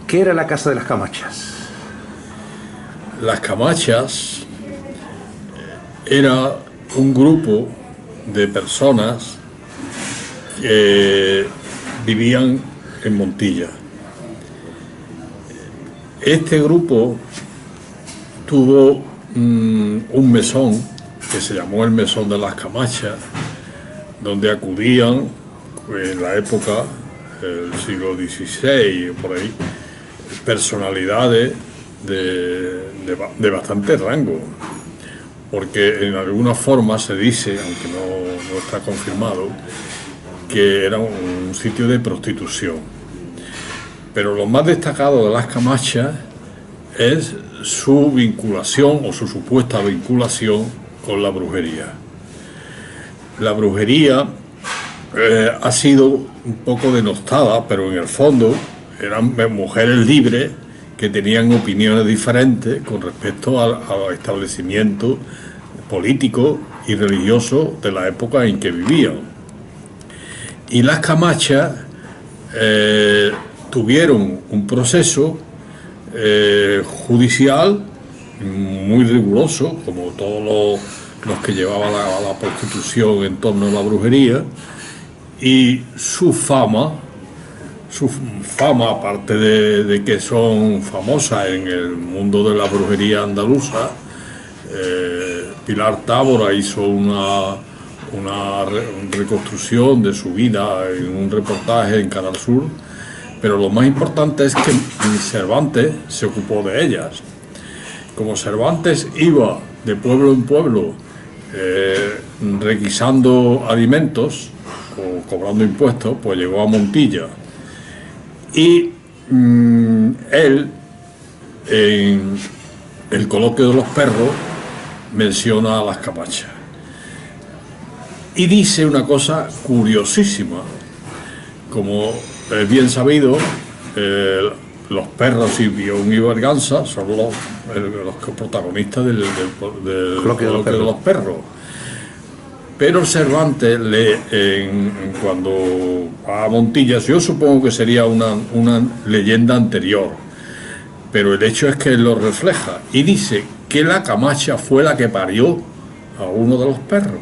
¿Qué era la Casa de las Camachas? Las Camachas era un grupo de personas que vivían en Montilla. Este grupo tuvo un mesón que se llamó el Mesón de las Camachas, donde acudían en la época del siglo XVI, por ahí, personalidades de bastante rango, porque en alguna forma se dice, aunque no está confirmado, que era un sitio de prostitución. Pero lo más destacado de las Camachas es su vinculación o su supuesta vinculación con la brujería. La brujería ha sido un poco denostada, pero en el fondo eran mujeres libres que tenían opiniones diferentes con respecto al establecimiento político y religioso de la época en que vivían. Y las Camachas tuvieron un proceso judicial muy riguroso, como todos los que llevaban a la prostitución en torno a la brujería, y su fama, aparte de que son famosas en el mundo de la brujería andaluza, Pilar Tábora hizo una reconstrucción de su vida en un reportaje en Canal Sur, pero lo más importante es que Cervantes se ocupó de ellas. Como Cervantes iba de pueblo en pueblo requisando alimentos o cobrando impuestos, pues llegó a Montilla. Y él, en el coloquio de los perros, menciona a las Camachas. Y dice una cosa curiosísima. Como es bien sabido, los perros y Berganza son los protagonistas del coloquio de los perros. Pero Cervantes, cuando va a Montilla, yo supongo que sería una leyenda anterior, pero el hecho es que él lo refleja y dice que la Camacha fue la que parió a uno de los perros.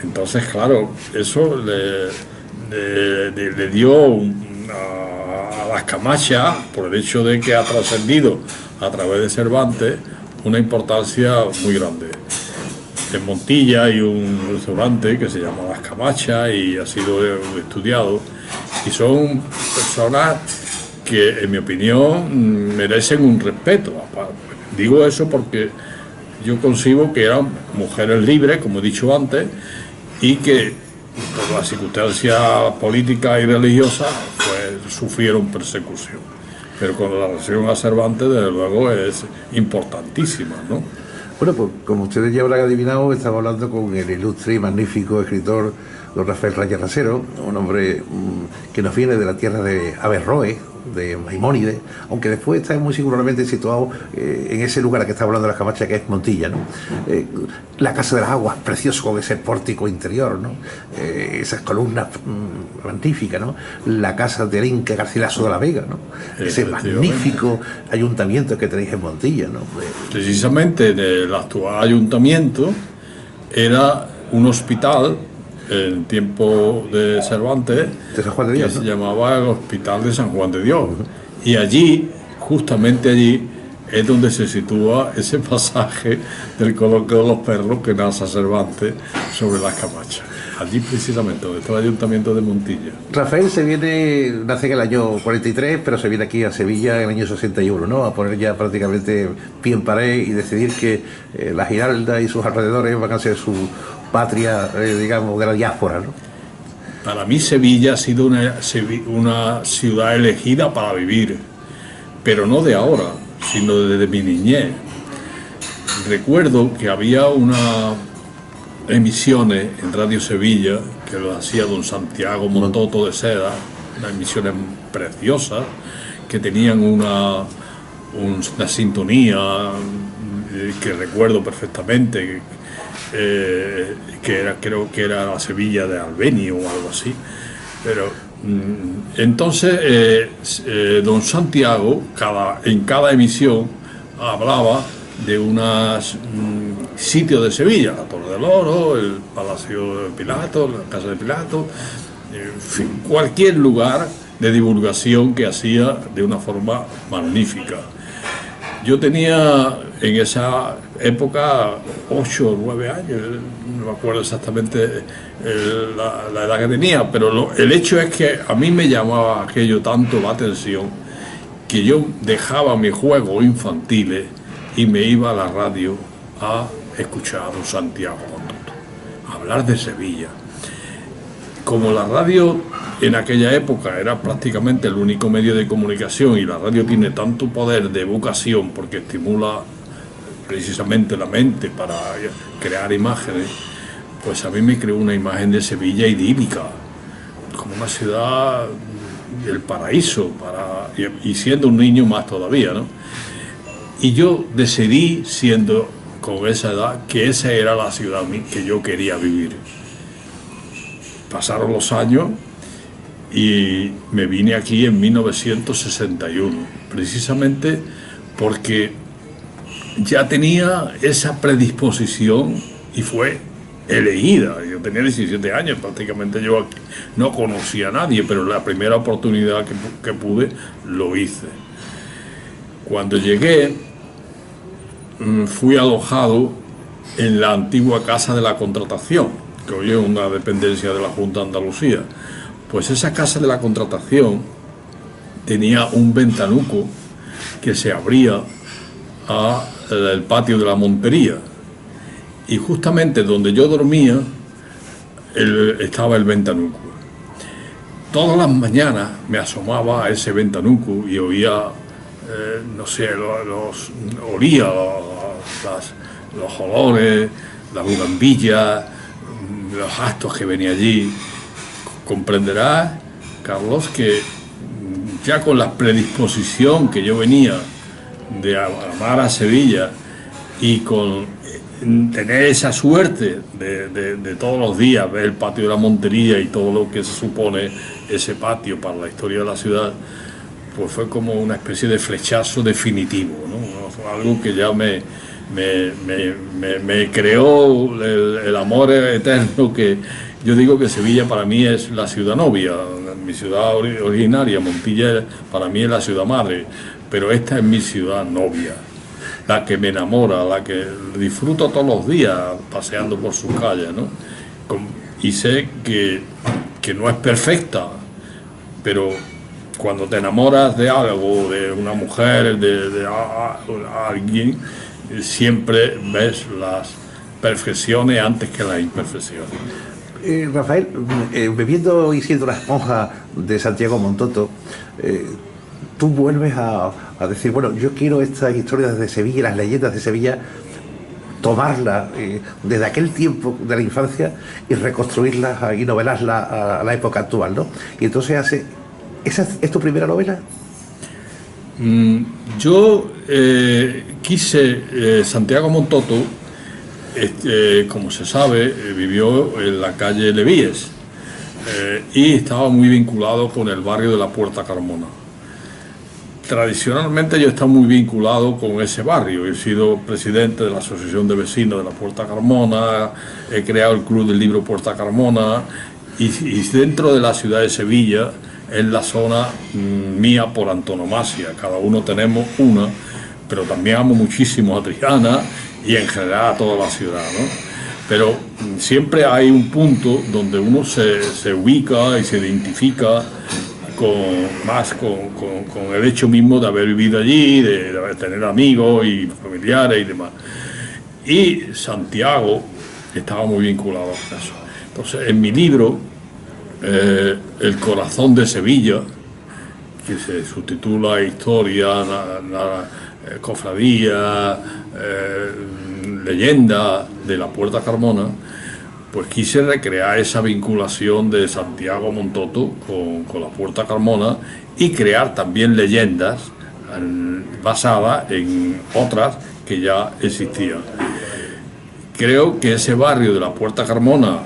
Entonces, claro, eso le dio a las Camachas, por el hecho de que ha trascendido a través de Cervantes, una importancia muy grande. En Montilla hay un restaurante que se llama Las Camachas y ha sido estudiado, y son personas que, en mi opinión, merecen un respeto. Digo eso porque yo concibo que eran mujeres libres, como he dicho antes, y que por las circunstancias políticas y religiosas pues sufrieron persecución. Pero con la relación a Cervantes, desde luego, es importantísima, ¿no? Bueno, pues como ustedes ya habrán adivinado, estamos hablando con el ilustre y magnífico escritor don Rafael Raya Rasero, un hombre que nos viene de la tierra de Averroes, de Maimónides, aunque después está muy singularmente situado en ese lugar que está hablando de las Camachas, que es Montilla, ¿no? La Casa de las Aguas, precioso con ese pórtico interior, ¿no? Esas columnas magníficas, ¿no? La Casa del Inca Garcilaso de la Vega, ¿no? Ese magnífico ayuntamiento que tenéis en Montilla, ¿no? Precisamente el actual ayuntamiento era un hospital en tiempo de Cervantes, de San Juan de Dios, que ¿no? se llamaba el Hospital de San Juan de Dios. Y allí, justamente allí, es donde se sitúa ese pasaje del coloquio de los perros que narra Cervantes sobre las Camachas. Allí precisamente, donde está el ayuntamiento de Montilla. Rafael nace en el año 43, pero se viene aquí a Sevilla en el año 61, ¿no? A poner ya prácticamente pie en pared y decidir que la Giralda y sus alrededores van a ser su patria, digamos, de la diáspora, ¿no? Para mí Sevilla ha sido una ciudad elegida para vivir, pero no de ahora, sino desde mi niñez. Recuerdo que había unas emisiones en Radio Sevilla que lo hacía don Santiago Montoto de Seda, unas emisiones preciosas que tenían una sintonía que recuerdo perfectamente, que creo que era la Sevilla de Albenio o algo así. Pero entonces don Santiago en cada emisión hablaba de unos sitios de Sevilla, la Torre del Oro, el Palacio de Pilato, la Casa de Pilato, en fin, cualquier lugar de divulgación que hacía de una forma magnífica. Yo tenía en esa época 8 o 9 años, no me acuerdo exactamente la edad que tenía, pero el hecho es que a mí me llamaba aquello tanto la atención que yo dejaba mis juegos infantiles y me iba a la radio a escuchar a don Santiago Montoto, a hablar de Sevilla. Como la radio en aquella época era prácticamente el único medio de comunicación, y la radio tiene tanto poder de evocación porque estimula precisamente la mente para crear imágenes, pues a mí me creó una imagen de Sevilla idílica, como una ciudad del paraíso, y siendo un niño más todavía, ¿no? Y yo decidí, siendo con esa edad, que esa era la ciudad que yo quería vivir. Pasaron los años y me vine aquí en 1961, precisamente porque ya tenía esa predisposición y fue elegida. Yo tenía 17 años, prácticamente yo no conocía a nadie, pero la primera oportunidad que pude, lo hice. Cuando llegué, fui alojado en la antigua Casa de la Contratación, que hoy es una dependencia de la Junta de Andalucía. Pues esa Casa de la Contratación tenía un ventanuco que se abría al patio de la Montería, y justamente donde yo dormía estaba el ventanuco. Todas las mañanas me asomaba a ese ventanuco y oía, olía los olores, las bugambillas, los actos que venía allí. Comprenderás, Carlos, que ya con la predisposición que yo venía de amar a Sevilla y con tener esa suerte de todos los días ver el patio de la Montería y todo lo que se supone ese patio para la historia de la ciudad, pues fue como una especie de flechazo definitivo, ¿no? Fue algo que ya me creó el amor eterno, que yo digo que Sevilla para mí es la ciudad novia. Mi ciudad originaria, Montilla, para mí es la ciudad madre, pero esta es mi ciudad novia, la que me enamora, la que disfruto todos los días paseando por sus calles, ¿no? Y sé que no es perfecta, pero cuando te enamoras de algo, de una mujer, de alguien, siempre ves las perfecciones antes que las imperfecciones. Rafael, bebiendo y siendo la esponja de Santiago Montoto, tú vuelves a decir, bueno, yo quiero estas historias de Sevilla, las leyendas de Sevilla, tomarlas desde aquel tiempo de la infancia y reconstruirlas y novelarlas a la época actual, ¿no? Y entonces ¿es tu primera novela? Yo quise, Santiago Montoto, como se sabe, vivió en la calle Levíes y estaba muy vinculado con el barrio de la Puerta Carmona. Tradicionalmente yo he estado muy vinculado con ese barrio. He sido presidente de la Asociación de Vecinos de la Puerta Carmona, he creado el Club del Libro Puerta Carmona, y dentro de la ciudad de Sevilla es la zona mía por antonomasia. Cada uno tenemos una, pero también amo muchísimo a Triana y en general a toda la ciudad, ¿no? Pero siempre hay un punto donde uno se ubica y se identifica con el hecho mismo de haber vivido allí, de tener amigos y familiares y demás. Y Santiago estaba muy vinculado con eso. Entonces, en mi libro El corazón de Sevilla, que se subtitula Historia, Cofradía, Leyenda de la Puerta Carmona, pues quise recrear esa vinculación de Santiago Montoto con la Puerta Carmona y crear también leyendas basadas en otras que ya existían. Creo que ese barrio de la Puerta Carmona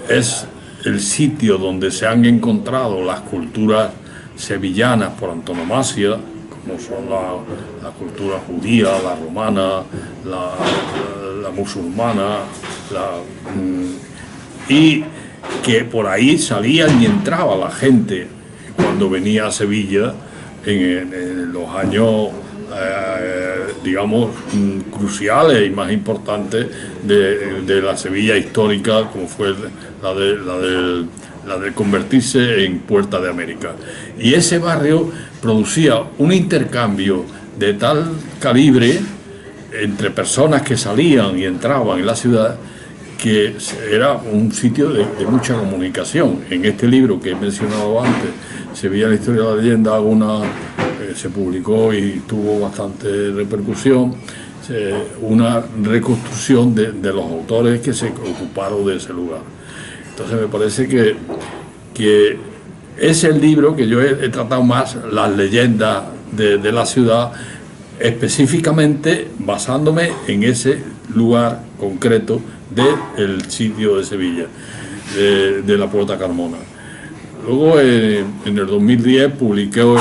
es el sitio donde se han encontrado las culturas sevillanas por antonomasia, como son la cultura judía, la romana, la musulmana, y que por ahí salían y entraba la gente cuando venía a Sevilla en los años digamos cruciales y más importantes de la Sevilla histórica, como fue la de convertirse en Puerta de América. Y ese barrio producía un intercambio de tal calibre entre personas que salían y entraban en la ciudad, que era un sitio de mucha comunicación. En este libro que he mencionado antes, Sevilla, la historia de la leyenda, se publicó y tuvo bastante repercusión, una reconstrucción de los autores que se ocuparon de ese lugar. Entonces me parece que es el libro que yo he tratado más, las leyendas de la ciudad, específicamente basándome en ese lugar concreto del sitio de Sevilla, de la Puerta Carmona. Luego en el 2010 publiqué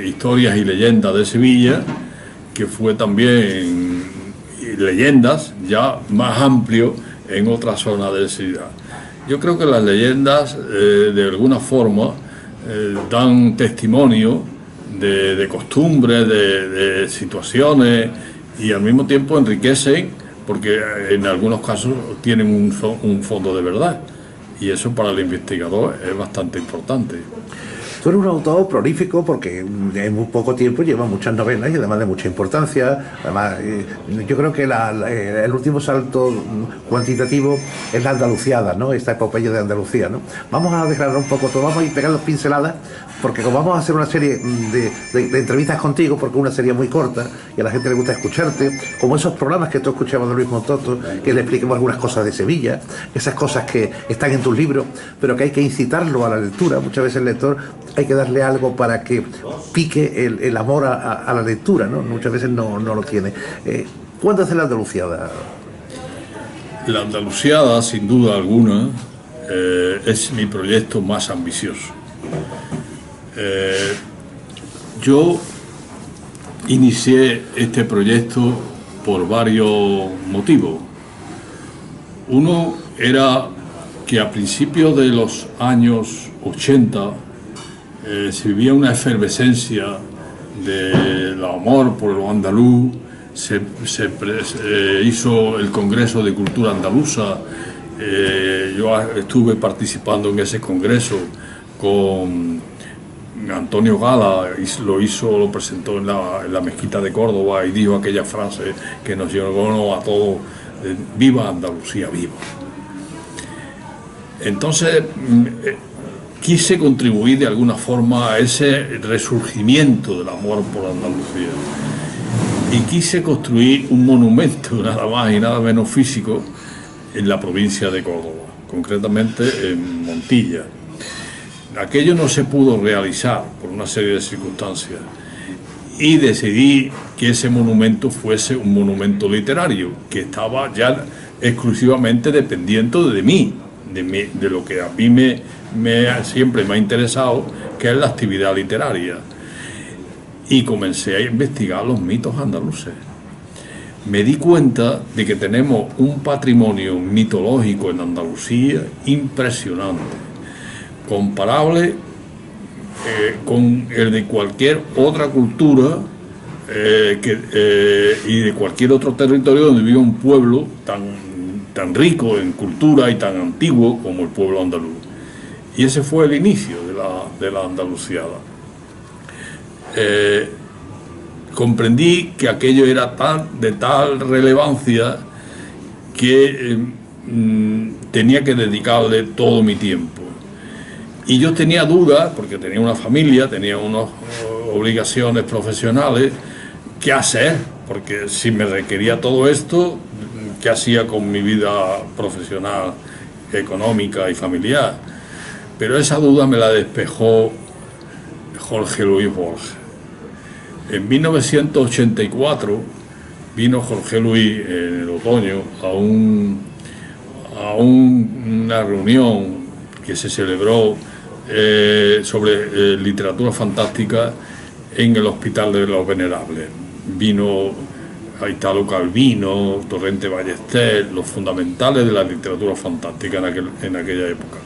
Historias y Leyendas de Sevilla, que fue también leyendas ya más amplio en otra zona de la ciudad. Yo creo que las leyendas de alguna forma dan testimonio de costumbres, de situaciones, y al mismo tiempo enriquecen, porque en algunos casos tienen un fondo de verdad, y eso para el investigador es bastante importante. Tú eres un autor prolífico porque en muy poco tiempo lleva muchas novelas y además de mucha importancia. Además, yo creo que el último salto cuantitativo es la andaluciada, ¿no? Esta epopeya de Andalucía, ¿no? Vamos a desgranar un poco todo, vamos a ir pegando pinceladas, porque como vamos a hacer una serie de entrevistas contigo, porque es una serie muy corta y a la gente le gusta escucharte, como esos programas que tú escuchabas de Luis Montoto, que le expliquemos algunas cosas de Sevilla, esas cosas que están en tus libros, pero que hay que incitarlo a la lectura. Muchas veces el lector hay que darle algo para que pique el amor a la lectura, ¿no? Muchas veces no lo tiene. ¿Cuándo hace la andaluciada? La andaluciada, sin duda alguna, es mi proyecto más ambicioso. Yo inicié este proyecto por varios motivos. Uno era que a principios de los años 80 se vivía una efervescencia del amor por lo andaluz. Se hizo el Congreso de Cultura Andaluza. Yo estuve participando en ese congreso con Antonio Gala, lo presentó en la mezquita de Córdoba y dijo aquella frase que nos llegó a todos: viva Andalucía, viva. Entonces quise contribuir de alguna forma a ese resurgimiento del amor por Andalucía y quise construir un monumento, nada más y nada menos físico, en la provincia de Córdoba, concretamente en Montilla. Aquello no se pudo realizar por una serie de circunstancias y decidí que ese monumento fuese un monumento literario, que estaba ya exclusivamente dependiendo de mí, de lo que a mí siempre me ha interesado, que es la actividad literaria. Y comencé a investigar los mitos andaluces. Me di cuenta de que tenemos un patrimonio mitológico en Andalucía impresionante, comparable con el de cualquier otra cultura y de cualquier otro territorio donde vive un pueblo tan rico en cultura y tan antiguo como el pueblo andaluz. Y ese fue el inicio de la andaluciada. Comprendí que aquello era de tal relevancia que tenía que dedicarle todo mi tiempo. Y yo tenía dudas, porque tenía una familia, tenía unas obligaciones profesionales, ¿qué hacer? Porque si me requería todo esto, ¿qué hacía con mi vida profesional, económica y familiar? Pero esa duda me la despejó Jorge Luis Borges. En 1984 vino Jorge Luis en el otoño a una reunión que se celebró sobre literatura fantástica en el Hospital de los Venerables. Vino a Italo Calvino, Torrente Ballester, los fundamentales de la literatura fantástica en aquella época.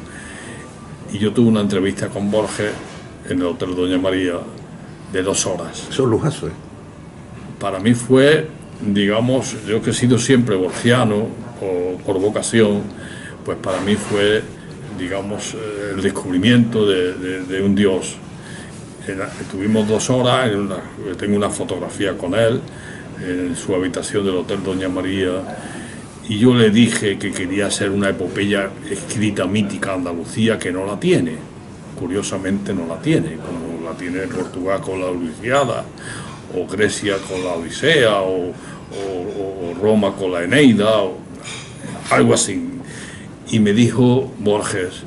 Y yo tuve una entrevista con Borges en el Hotel Doña María de 2 horas. Eso es lujazo, ¿eh? Para mí fue, digamos, yo que he sido siempre borgiano por vocación, pues para mí fue, digamos, el descubrimiento de un dios. Tuvimos 2 horas, tengo una fotografía con él en su habitación del Hotel Doña María, y yo le dije que quería hacer una epopeya escrita mítica Andalucía, que no la tiene, curiosamente no la tiene, como la tiene Portugal con la Odisea, o Grecia con la Odisea, o Roma con la Eneida, o algo así. Y me dijo Borges,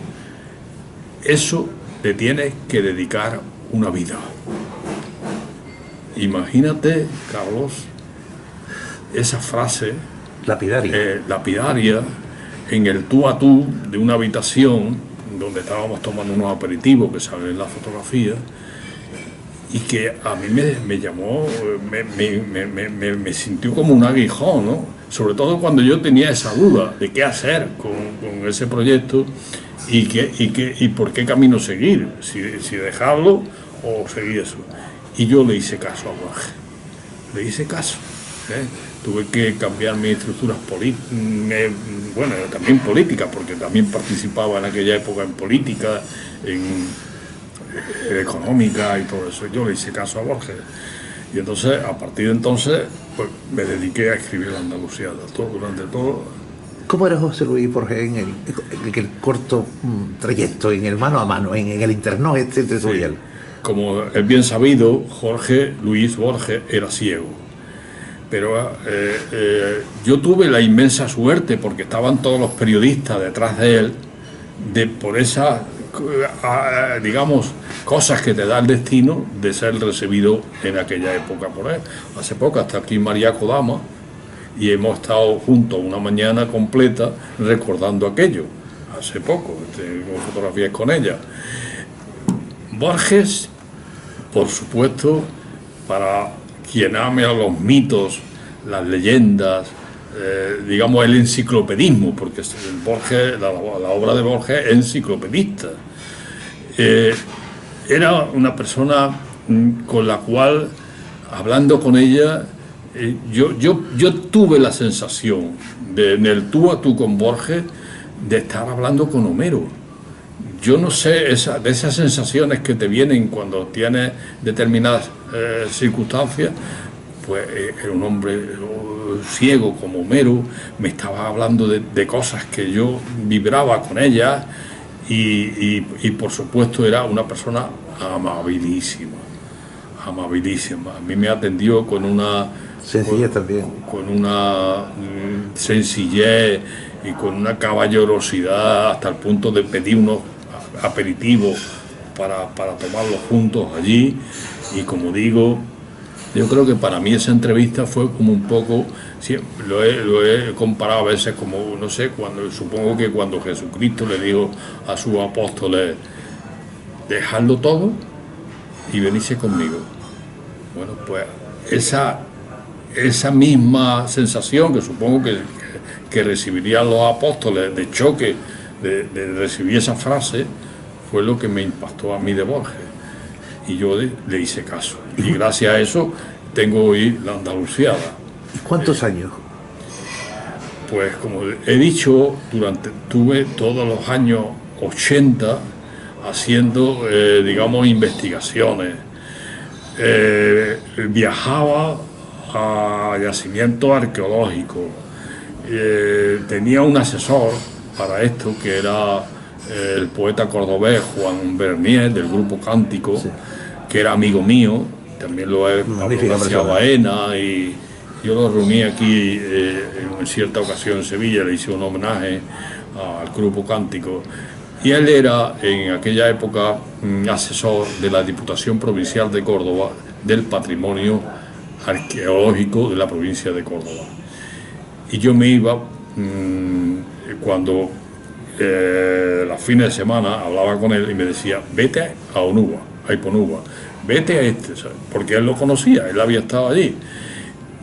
eso te tienes que dedicar una vida. Imagínate, Carlos, esa frase lapidaria en el tú a tú de una habitación donde estábamos tomando unos aperitivos que salen en la fotografía, y que a mí me llamó, me sintió como un aguijón, ¿no? Sobre todo cuando yo tenía esa duda de qué hacer con ese proyecto y por qué camino seguir, si dejarlo o seguir eso. Y yo le hice caso a Borges, le hice caso, ¿eh? Tuve que cambiar mis estructuras bueno, también políticas, porque también participaba en aquella época en política, en económica y todo eso. Yo le hice caso a Borges. Y entonces, a partir de entonces, pues me dediqué a escribir la Andalucía durante todo. ¿Cómo era José Luis Borges en el corto trayecto, en el mano a mano, en el interno entre tú y él? Como es bien sabido, Jorge Luis Borges era ciego. Pero yo tuve la inmensa suerte, porque estaban todos los periodistas detrás de él, por esas, digamos, cosas que te da el destino de ser recibido en aquella época por él. Hace poco hasta aquí María Kodama, y hemos estado juntos una mañana completa recordando aquello. Hace poco, tengo fotografías con ella. Borges, por supuesto, para quien ame a los mitos, las leyendas, digamos el enciclopedismo, porque Borges, la obra de Borges es enciclopedista. Era una persona con la cual, hablando con ella, yo tuve la sensación en el tú a tú con Borges de estar hablando con Homero. Yo no sé, de esas sensaciones que te vienen cuando tienes determinadas circunstancias, pues era un hombre ciego como Homero, me estaba hablando de cosas que yo vibraba con ella, y por supuesto era una persona amabilísima. A mí me atendió con una sencillez también, con una sencillez y con una caballerosidad, hasta el punto de pedir unos aperitivos para tomarlos juntos allí. Y como digo, yo creo que para mí esa entrevista fue como un poco, lo he comparado a veces como, no sé, supongo que cuando Jesucristo le dijo a sus apóstoles, dejadlo todo y venirse conmigo. Bueno, pues esa misma sensación que supongo que recibirían los apóstoles de choque de recibir esa frase, fue lo que me impactó a mí de Borges, y yo le hice caso, y gracias a eso tengo hoy la Andaluciada. ¿Cuántos años? Pues como he dicho, tuve todos los años 80 haciendo, digamos, investigaciones. Viajaba a yacimientos arqueológicos, tenía un asesor para esto, que era el poeta cordobés Juan Bernier, del grupo Cántico, sí, que era amigo mío, también lo es Pablo García Baena, y yo lo reuní aquí en cierta ocasión en Sevilla, le hice un homenaje al grupo Cántico, y él era en aquella época asesor de la Diputación Provincial de Córdoba del Patrimonio Arqueológico de la provincia de Córdoba. Y yo me iba cuando los fines de semana hablaba con él y me decía, vete a Onuba, a Iponuba, vete a este, ¿sabes? Porque él lo conocía, él había estado allí.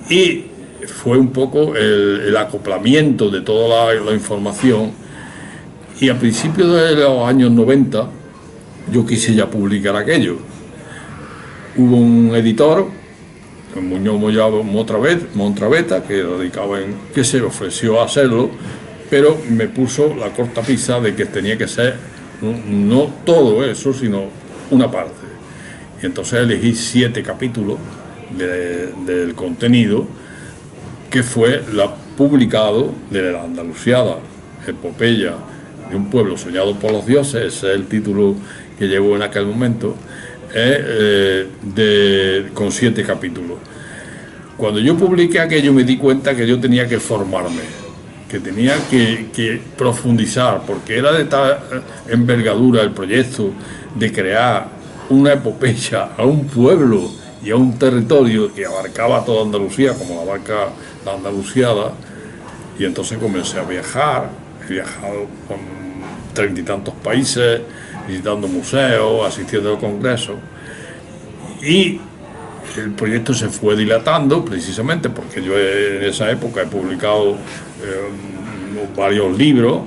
Y fue un poco el acoplamiento de toda la información, y a principios de los años 90 yo quise ya publicar aquello. Hubo un editor, Muñoz Mollado Montraveta, que se ofreció a hacerlo, pero me puso la cortapisa de que tenía que ser no todo eso, sino una parte. Y entonces elegí 7 capítulos del contenido, que fue publicado de la Andaluciada, epopeya de un pueblo soñado por los dioses, ese es el título que llevó en aquel momento, con 7 capítulos. Cuando yo publiqué aquello me di cuenta que yo tenía que formarme, que tenía que profundizar, porque era de tal envergadura el proyecto de crear una epopeya a un pueblo y a un territorio que abarcaba toda Andalucía, como la abarca la Andaluciada, y entonces comencé a viajar. He viajado con 30 y tantos países, visitando museos, asistiendo a congresos, y el proyecto se fue dilatando precisamente porque yo en esa época he publicado varios libros,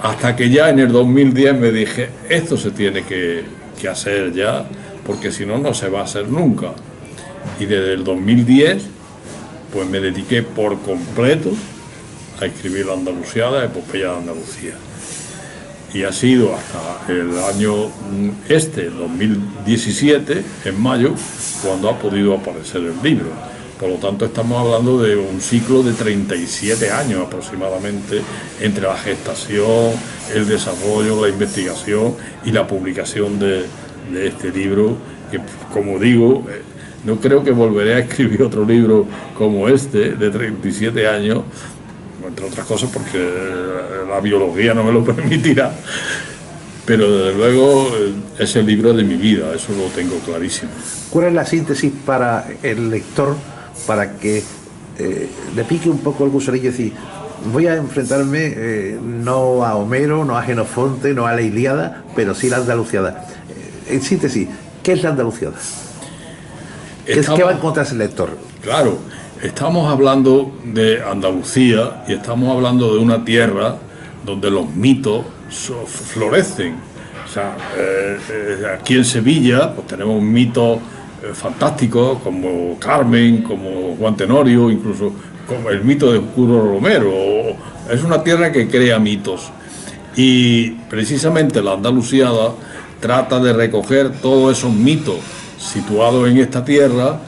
hasta que ya en el 2010 me dije, esto se tiene que hacer ya, porque si no, no se va a hacer nunca. Y desde el 2010 pues me dediqué por completo a escribir la Andaluciada, epopeya de Andalucía. Y ha sido hasta el año 2017, en mayo, cuando ha podido aparecer el libro. Por lo tanto, estamos hablando de un ciclo de 37 años aproximadamente, entre la gestación, el desarrollo, la investigación y la publicación de este libro, que, como digo, no creo que volveré a escribir otro libro como este, de 37 años, entre otras cosas porque la biología no me lo permitirá, pero desde luego es el libro de mi vida, eso lo tengo clarísimo. ¿Cuál es la síntesis para el lector para que le pique un poco el gusanillo y decir, voy a enfrentarme no a Homero, no a Jenofonte, no a la Ilíada, pero sí a la Andaluciada? En síntesis, ¿qué es la Andaluciada? ¿Qué va a encontrar el lector? Claro, estamos hablando de Andalucía y estamos hablando de una tierra donde los mitos florecen. O sea, aquí en Sevilla pues tenemos mitos fantásticos como Carmen, como Juan Tenorio, incluso como el mito de Curro Romero. Es una tierra que crea mitos, y precisamente la Andaluciada trata de recoger todos esos mitos situados en esta tierra,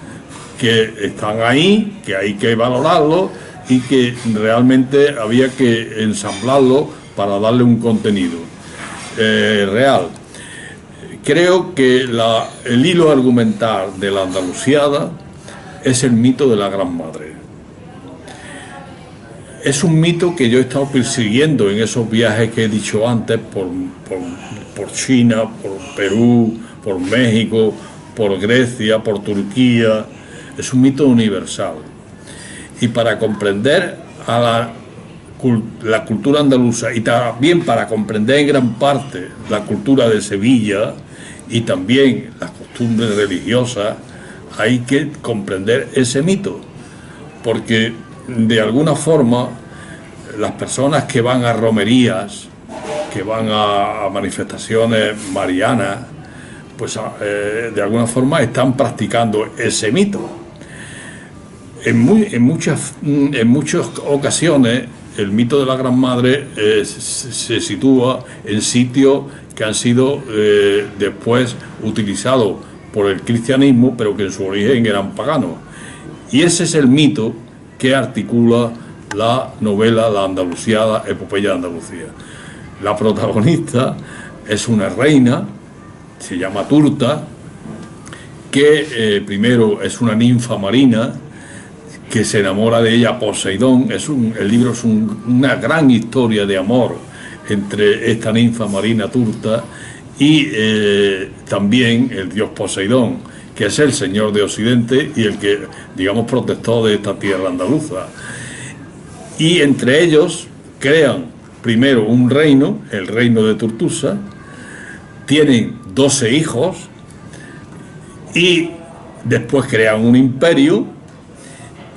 que están ahí, que hay que valorarlos y que realmente había que ensamblarlo para darle un contenido real. Creo que el hilo argumental de la Andaluciada es el mito de la Gran Madre. Es un mito que yo he estado persiguiendo en esos viajes que he dicho antes por China, por Perú, por México, por Grecia, por Turquía. Es un mito universal. Y para comprender a la cultura andaluza, y también para comprender en gran parte la cultura de Sevilla y también las costumbres religiosas, hay que comprender ese mito, porque de alguna forma las personas que van a romerías, que van a manifestaciones marianas, pues de alguna forma están practicando ese mito. En muchas ocasiones el mito de la Gran Madre se sitúa en sitios que han sido después utilizados por el cristianismo, pero que en su origen eran paganos. Y ese es el mito que articula la novela La Andaluciada, Epopeya de Andalucía. La protagonista es una reina, se llama Turta, que primero es una ninfa marina, que se enamora de ella Poseidón. El libro es una gran historia de amor entre esta ninfa marina Turta y también el dios Poseidón, que es el señor de Occidente y el que, digamos, protector de esta tierra andaluza. Y entre ellos crean primero un reino, el reino de Tortosa, tienen 12 hijos y después crean un imperio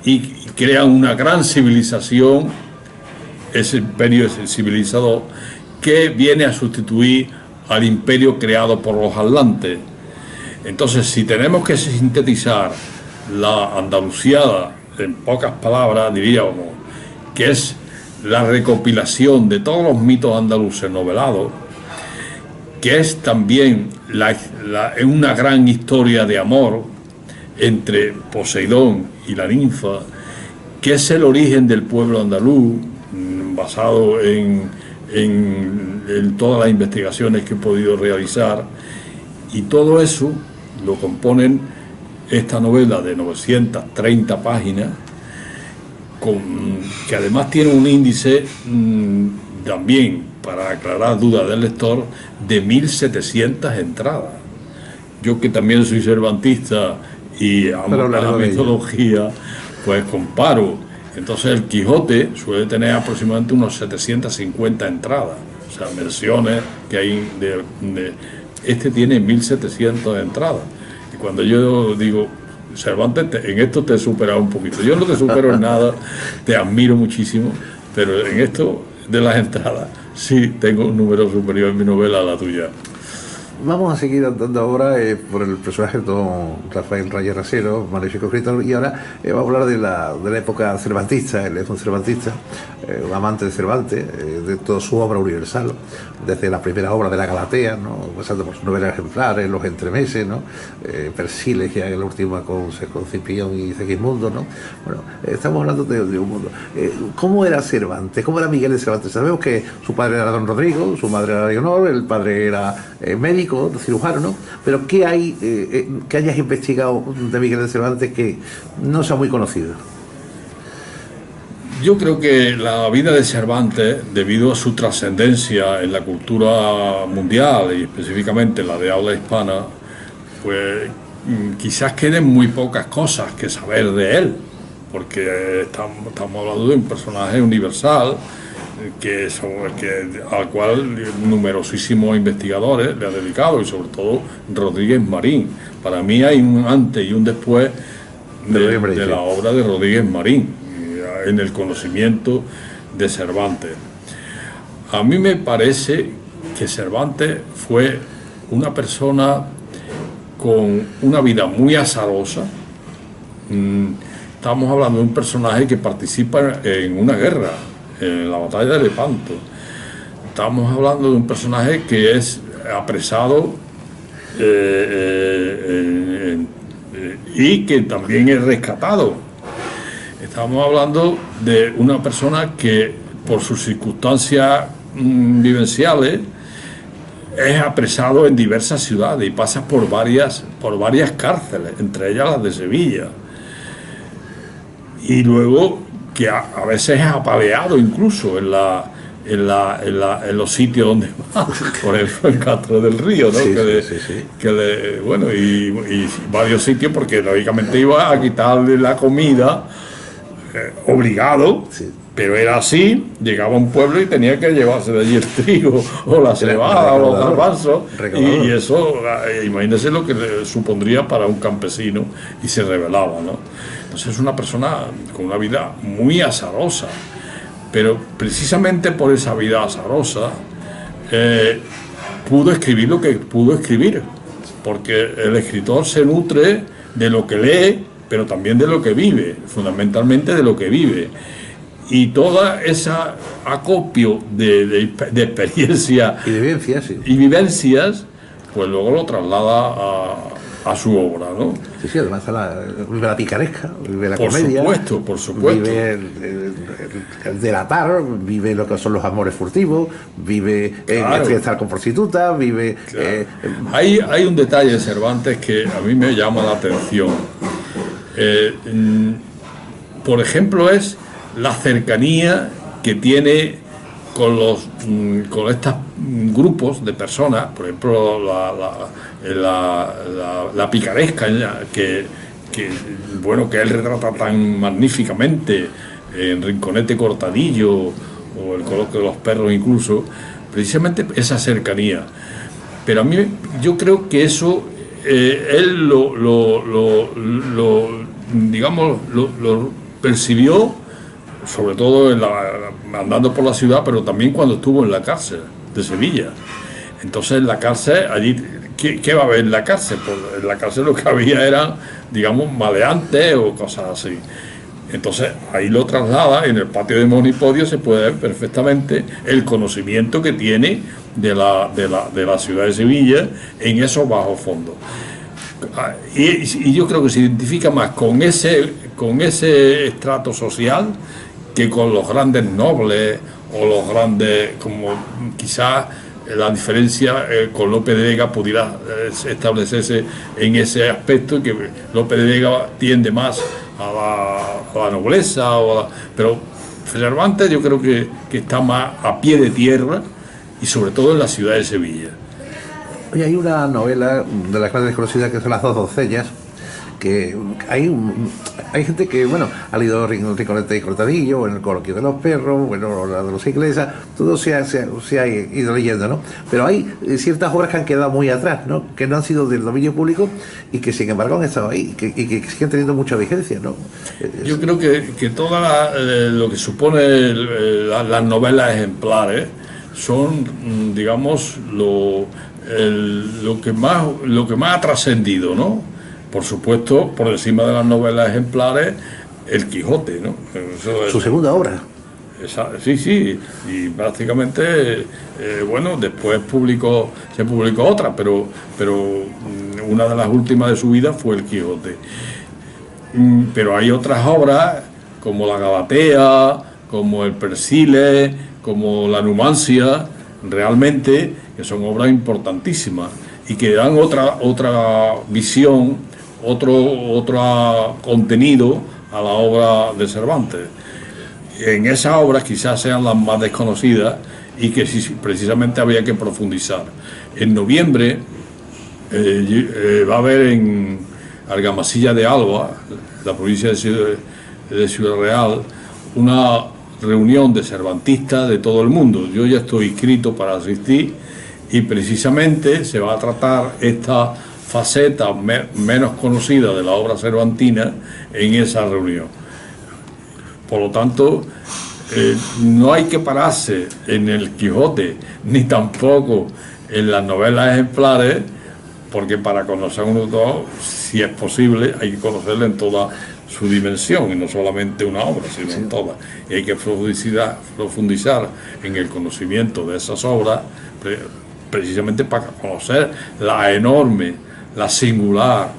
y crean una gran civilización, ese imperio es el civilizador, que viene a sustituir al imperio creado por los atlantes. Entonces, si tenemos que sintetizar la Andaluciada en pocas palabras, diríamos que es la recopilación de todos los mitos andaluces novelados, que es también una gran historia de amor entre Poseidón y la ninfa, que es el origen del pueblo andaluz, basado en todas las investigaciones que he podido realizar, y todo eso lo componen esta novela de 930 páginas, que además tiene un índice también, para aclarar dudas del lector, de 1700 entradas. Yo, que también soy cervantista y amo la mitología, pues comparo. Entonces el Quijote suele tener aproximadamente unos 750 entradas, o sea, versiones que hay este tiene 1700 entradas. Y cuando yo digo, Cervantes, en esto te he superado un poquito. Yo no te supero en nada, te admiro muchísimo, pero en esto de las entradas sí tengo un número superior en mi novela a la tuya. Vamos a seguir andando ahora por el personaje de don Rafael Raya Rasero, magnífico escritor, y ahora vamos a hablar de la época cervantista. Él es un cervantista, un amante de Cervantes, de toda su obra universal, desde la primera obra de la Galatea, ¿no?, pasando por sus novelas ejemplares, Los Entremeses, ¿no?, Persiles, que es la última con Cipión y Segismundo, ¿no? Bueno, estamos hablando de un mundo. ¿Cómo era Cervantes? ¿Cómo era Miguel de Cervantes? Sabemos que su padre era don Rodrigo, su madre era Leonor, el padre era médico, cirujano, ¿no? Pero ¿qué hay que hayas investigado de Miguel de Cervantes que no sea muy conocido? Yo creo que la vida de Cervantes, debido a su trascendencia en la cultura mundial y específicamente la de habla hispana, pues quizás queden muy pocas cosas que saber de él, porque estamos hablando de un personaje universal al cual numerosísimos investigadores le han dedicado, y sobre todo Rodríguez Marín. Para mí hay un antes y un después de la obra de Rodríguez Marín en el conocimiento de Cervantes. A mí me parece que Cervantes fue una persona con una vida muy azarosa. Estamos hablando de un personaje que participa en una guerra, en la batalla de Lepanto. Estamos hablando de un personaje que es apresado y que también es rescatado. Estamos hablando de una persona que, por sus circunstancias vivenciales, es apresado en diversas ciudades y pasa por varias cárceles, entre ellas las de Sevilla. Y luego que a veces es apaleado incluso en los sitios donde va, por ejemplo en Castro del Río, ¿no? Sí, Bueno, y varios sitios, porque lógicamente iba a quitarle la comida obligado, sí. Pero era así, llegaba a un pueblo y tenía que llevarse de allí el trigo o la cebada o los garbanzos, y eso, imagínese lo que le supondría para un campesino, y se rebelaba, ¿no? Entonces es una persona con una vida muy azarosa, pero precisamente por esa vida azarosa pudo escribir lo que pudo escribir, porque el escritor se nutre de lo que lee, pero también de lo que vive, fundamentalmente de lo que vive. Y toda esa acopio de experiencia y de vivencias, sí. Y vivencias, pues luego lo traslada a su obra, ¿no? Sí, sí, además vive la picaresca, vive la Por comedia. supuesto, por supuesto. Vive el delatar, vive lo que son los amores furtivos, vive Claro. estar con prostitutas, vive... Claro. Hay un detalle de Cervantes que a mí me llama la atención. Por ejemplo, es la cercanía que tiene con estos grupos de personas, por ejemplo, la picaresca, que él retrata tan magníficamente en Rinconete Cortadillo o el coloquio de los perros incluso, precisamente esa cercanía. Pero a mí, yo creo que eso él lo percibió, sobre todo andando por la ciudad, pero también cuando estuvo en la cárcel de Sevilla. Entonces, en la cárcel, allí, ¿qué va a haber en la cárcel? Pues en la cárcel lo que había eran, digamos, maleantes o cosas así. Entonces, ahí lo traslada, en el patio de Monipodio se puede ver perfectamente el conocimiento que tiene de la ciudad de Sevilla en esos bajos fondos. Y yo creo que se identifica más con ese estrato social que con los grandes nobles o los grandes, como quizás la diferencia con López de Vega pudiera establecerse en ese aspecto, que López de Vega tiende más a la nobleza, pero Cervantes yo creo que está más a pie de tierra y sobre todo en la ciudad de Sevilla. Oye, hay una novela de las grandes desconocidas que son Las dos doncellas, que hay gente que, bueno, ha leído Rinconete y Cortadillo, o en el coloquio de los perros, bueno, la de los ingleses, todo se ha ido leyendo, ¿no? Pero hay ciertas obras que han quedado muy atrás, ¿no? Que no han sido del dominio público y que sin embargo han estado ahí y que siguen teniendo mucha vigencia, ¿no? Yo creo que todo lo que supone las novelas ejemplares son, digamos, lo que más ha trascendido, ¿no? Por supuesto, por encima de las novelas ejemplares, El Quijote, ¿no? Su segunda obra. Sí, y prácticamente, bueno, después se publicó otra, pero una de las últimas de su vida fue El Quijote. Pero hay otras obras, como La Galatea, como El Persiles, como La Numancia, realmente, que son obras importantísimas y que dan otra visión, otro contenido a la obra de Cervantes. En esas obras quizás sean las más desconocidas y que precisamente había que profundizar. En noviembre va a haber en Argamasilla de Alba, la provincia de Ciudad Real, una reunión de cervantistas de todo el mundo. Yo ya estoy inscrito para asistir y precisamente se va a tratar esta faceta menos conocida de la obra cervantina en esa reunión. Por lo tanto, no hay que pararse en El Quijote ni tampoco en las novelas ejemplares, porque para conocer un autor, si es posible, hay que conocerlo en toda su dimensión y no solamente una obra, sino en todas. Y hay que profundizar en el conocimiento de esas obras precisamente para conocer la enorme, la singular,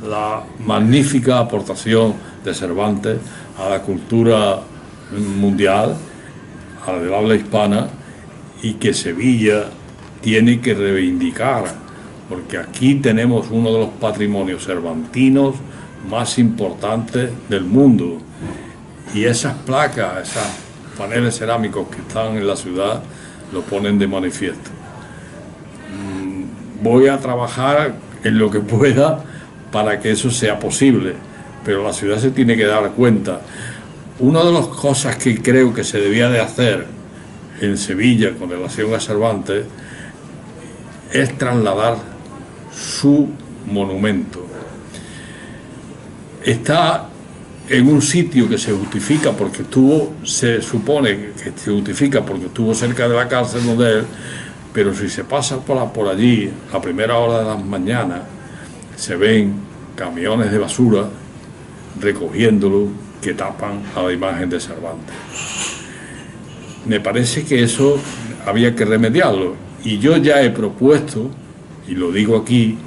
la magnífica aportación de Cervantes a la cultura mundial, a la del habla hispana, y que Sevilla tiene que reivindicar, porque aquí tenemos uno de los patrimonios cervantinos más importantes del mundo, y esas placas, esos paneles cerámicos que están en la ciudad lo ponen de manifiesto. Voy a trabajar en lo que pueda para que eso sea posible, pero la ciudad se tiene que dar cuenta. Una de las cosas que creo que se debía de hacer en Sevilla con relación a Cervantes es trasladar su monumento. Está en un sitio que se justifica porque se supone que se justifica porque estuvo cerca de la cárcel donde él, pero si se pasa por allí a primera hora de la mañana, se ven camiones de basura recogiéndolo que tapan a la imagen de Cervantes. Me parece que eso había que remediarlo, y yo ya he propuesto, y lo digo aquí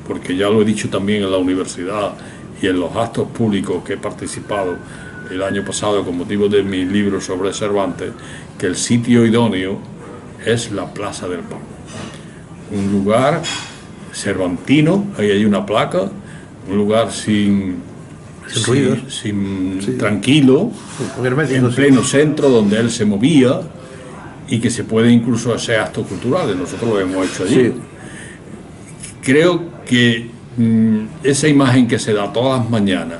porque ya lo he dicho también en la universidad y en los actos públicos que he participado el año pasado con motivo de mi libro sobre Cervantes, que el sitio idóneo es la Plaza del Pan. Un lugar cervantino, ahí hay una placa, un lugar sin ruidos, tranquilo, en pleno centro donde él se movía y que se puede incluso hacer actos culturales. Nosotros lo hemos hecho allí. Sí. Creo que esa imagen que se da todas las mañanas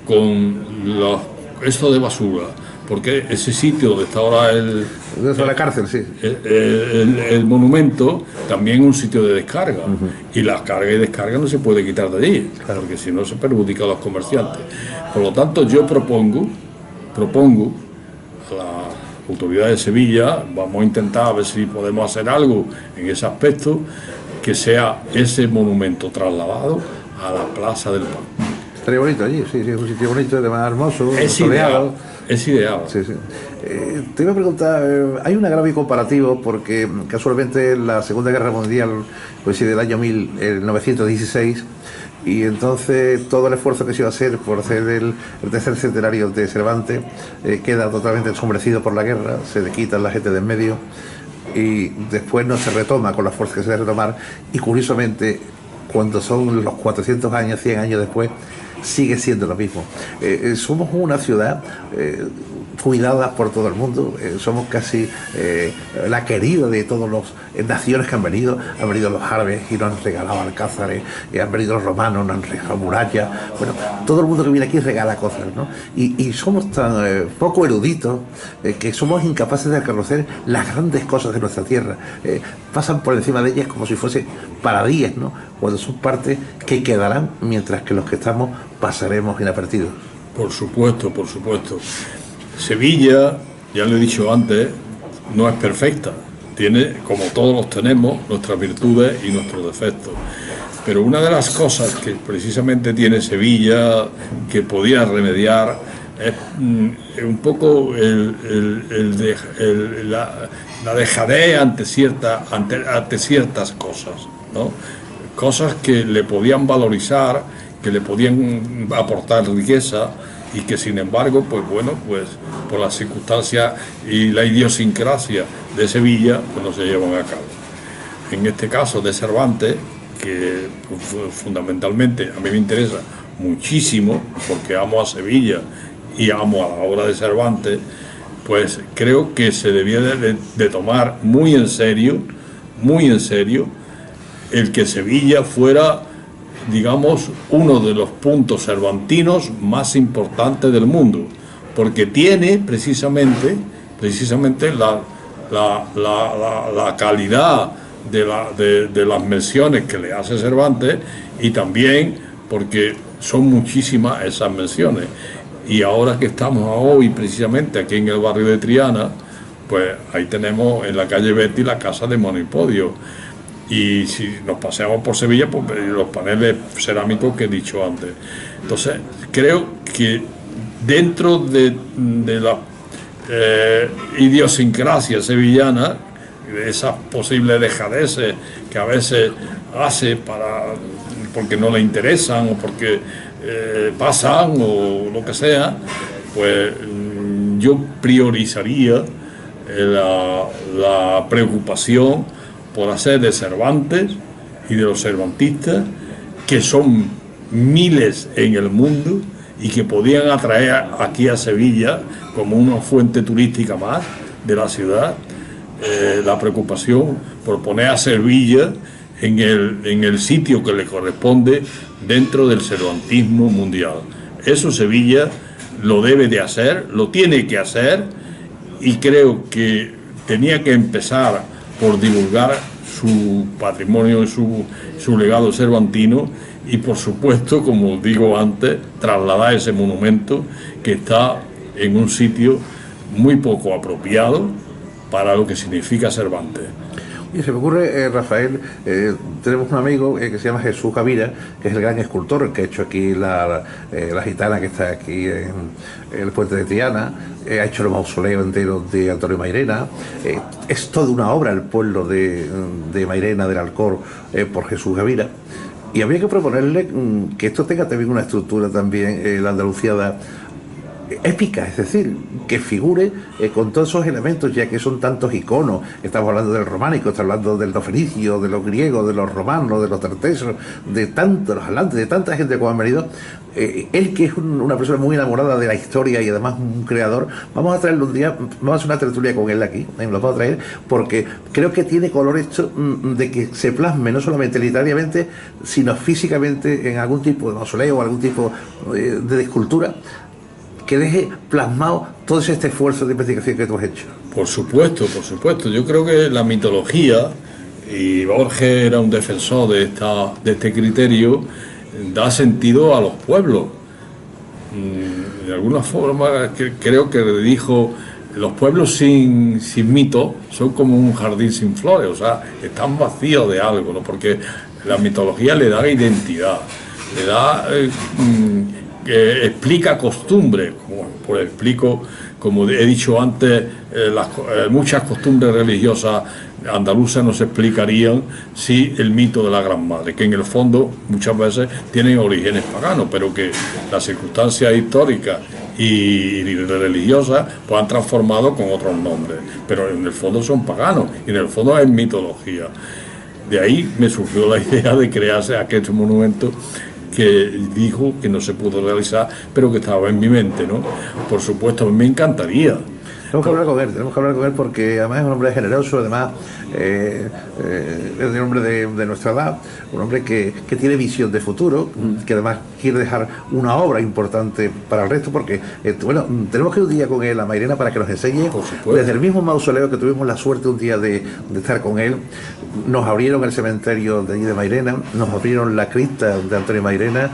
con esto de basura, porque ese sitio donde está ahora la cárcel, sí. El monumento también es un sitio de descarga, y la carga y descarga no se puede quitar de allí, claro, porque si no se perjudica a los comerciantes. Por lo tanto, yo propongo a la autoridad de Sevilla, vamos a intentar a ver si podemos hacer algo en ese aspecto, que sea ese monumento trasladado a la Plaza del Pan. Estaría bonito allí, sí, es un sitio bonito, además hermoso, soleado. Es ideal. Sí, sí. Te iba a preguntar, hay un agravio comparativo porque casualmente la Segunda Guerra Mundial coincide el año 1916 y entonces todo el esfuerzo que se iba a hacer por hacer el tercer centenario de Cervantes queda totalmente ensombrecido por la guerra, se le quitan la gente de en medio y después no se retoma con la fuerza que se debe retomar, y curiosamente cuando son los 400 años, 100 años después, sigue siendo lo mismo. Somos una ciudad cuidada por todo el mundo, somos casi la querida de todas las naciones que han venido los árabes y nos han regalado alcázares, han venido los romanos, nos han regalado murallas, bueno, todo el mundo que viene aquí regala cosas, ¿no? Y somos tan poco eruditos que somos incapaces de reconocer las grandes cosas de nuestra tierra, pasan por encima de ellas como si fuese paradíes, ¿no? Cuando son partes que quedarán, mientras que los que estamos pasaremos inadvertidos. Por supuesto, por supuesto. Sevilla, ya lo he dicho antes, no es perfecta. Tiene, como todos los tenemos, nuestras virtudes y nuestros defectos. Pero una de las cosas que precisamente tiene Sevilla, que podía remediar, es un poco la dejadez ante ciertas cosas, ¿no? Cosas que le podían valorizar, que le podían aportar riqueza, y que sin embargo, pues bueno, pues por las circunstancias y la idiosincrasia de Sevilla, pues no se llevan a cabo. En este caso de Cervantes, que pues, fundamentalmente a mí me interesa muchísimo, porque amo a Sevilla y amo a la obra de Cervantes, pues creo que se debía de tomar muy en serio, el que Sevilla fuera, digamos, uno de los puntos cervantinos más importantes del mundo, porque tiene precisamente la calidad de las menciones que le hace Cervantes, y también porque son muchísimas esas menciones. Y ahora que estamos hoy precisamente aquí en el barrio de Triana, pues ahí tenemos en la calle Betty la casa de Monipodio. Y si nos paseamos por Sevilla, pues los paneles cerámicos que he dicho antes. Entonces, creo que dentro de la idiosincrasia sevillana, de esas posibles dejadeces que a veces hace porque no le interesan o porque pasan o lo que sea, pues yo priorizaría la preocupación por hacer de Cervantes y de los cervantistas, que son miles en el mundo y que podían atraer aquí a Sevilla como una fuente turística más de la ciudad, la preocupación por poner a Sevilla en el sitio que le corresponde dentro del cervantismo mundial. Eso Sevilla lo debe de hacer, lo tiene que hacer, y creo que tenía que empezar por divulgar su patrimonio y su legado cervantino, y por supuesto, como digo antes, trasladar ese monumento que está en un sitio muy poco apropiado para lo que significa Cervantes. Y se me ocurre, Rafael, tenemos un amigo que se llama Jesús Gavira, que es el gran escultor, el que ha hecho aquí la gitana que está aquí en el puente de Triana, ha hecho el mausoleo entero de Antonio Mairena. Es toda una obra el pueblo de Mairena del Alcor por Jesús Gavira. Y habría que proponerle que esto tenga también una estructura también, la andaluciada épica, es decir, que figure con todos esos elementos, ya que son tantos iconos. Estamos hablando del románico, estamos hablando del fenicio, de los griegos, de los romanos, de los tartesos, de tantos los atlantes, de tanta gente como han venido. Él, que es una persona muy enamorada de la historia y además un creador, vamos a traerlo un día, vamos a hacer una tertulia con él aquí, lo vamos a traer, porque creo que tiene color esto de que se plasme no solamente literariamente, sino físicamente en algún tipo de mausoleo o algún tipo de escultura, que deje plasmado todo este esfuerzo de investigación que tú has hecho. Por supuesto, por supuesto. Yo creo que la mitología, y Borges era un defensor de este criterio, da sentido a los pueblos. De alguna forma, creo que dijo, los pueblos sin mito son como un jardín sin flores, o sea, están vacíos de algo, ¿no? Porque la mitología le da identidad, le da... que explica costumbres, como he dicho antes, muchas costumbres religiosas andaluzas no se explicarían si el mito de la Gran Madre, que en el fondo muchas veces tienen orígenes paganos, pero que las circunstancias históricas y religiosas pues han transformado con otros nombres, pero en el fondo son paganos y en el fondo es mitología. De ahí me surgió la idea de crearse aquel monumento que dijo que no se pudo realizar, pero que estaba en mi mente, ¿no? Por supuesto, me encantaría. Tenemos que hablar con él porque además es un hombre generoso, además es un hombre de nuestra edad, un hombre que tiene visión de futuro, que además quiere dejar una obra importante para el resto, porque bueno, tenemos que ir un día con él a Mairena para que nos enseñe desde el mismo mausoleo que tuvimos la suerte un día de estar con él. Nos abrieron el cementerio de allí de Mairena, nos abrieron la cripta de Antonio Mairena,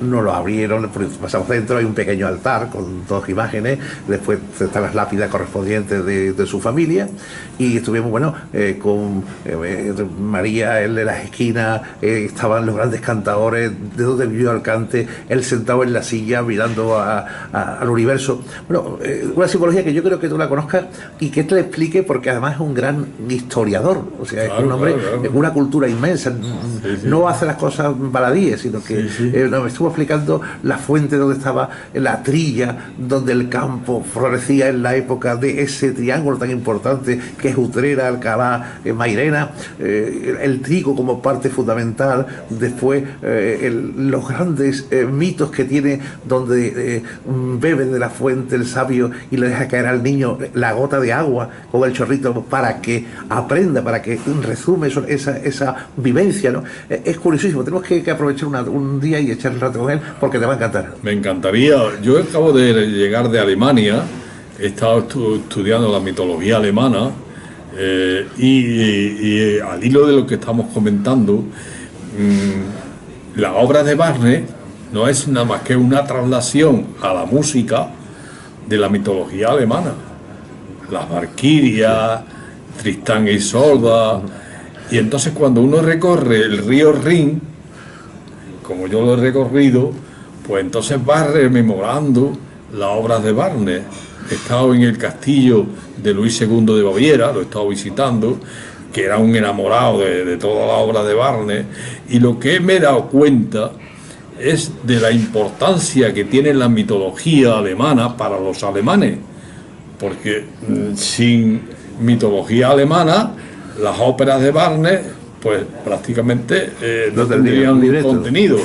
nos lo abrieron, pasamos dentro, hay un pequeño altar con dos imágenes, después están las lápidas correspondientes de su familia, y estuvimos, bueno, con María, él de las esquinas, estaban los grandes cantadores, de donde vivió Alcante, él sentado en la silla mirando al universo. Bueno, una simbología que yo creo que tú la conozcas y que te la explique, porque además es un gran historiador, o sea, claro, es un hombre con una cultura inmensa, no hace las cosas baladíes, sino que me estuvo explicando la fuente donde estaba la trilla, donde el campo florecía en la época de ese triángulo tan importante que es Utrera, Alcalá, Mairena, el trigo como parte fundamental, después los grandes mitos que tiene, donde bebe de la fuente el sabio y le deja caer al niño la gota de agua con el chorrito para que aprenda, para que resume esa vivencia, ¿no? Es curiosísimo, tenemos que aprovechar un día y echar el rato con él, porque te va a encantar. Me encantaría. Yo acabo de llegar de Alemania, he estado estudiando la mitología alemana, y al hilo de lo que estamos comentando, la obra de Wagner no es nada más que una traslación a la música de la mitología alemana. Las Valquirias, Tristán e Isolda, y entonces cuando uno recorre el río Rin, como yo lo he recorrido, pues entonces va rememorando las obras de Wagner. He estado en el castillo de Luis II de Baviera, lo he estado visitando, que era un enamorado de toda la obra de Wagner, y lo que me he dado cuenta es de la importancia que tiene la mitología alemana para los alemanes, porque sin mitología alemana, las óperas de Wagner, pues prácticamente no tendrían contenido,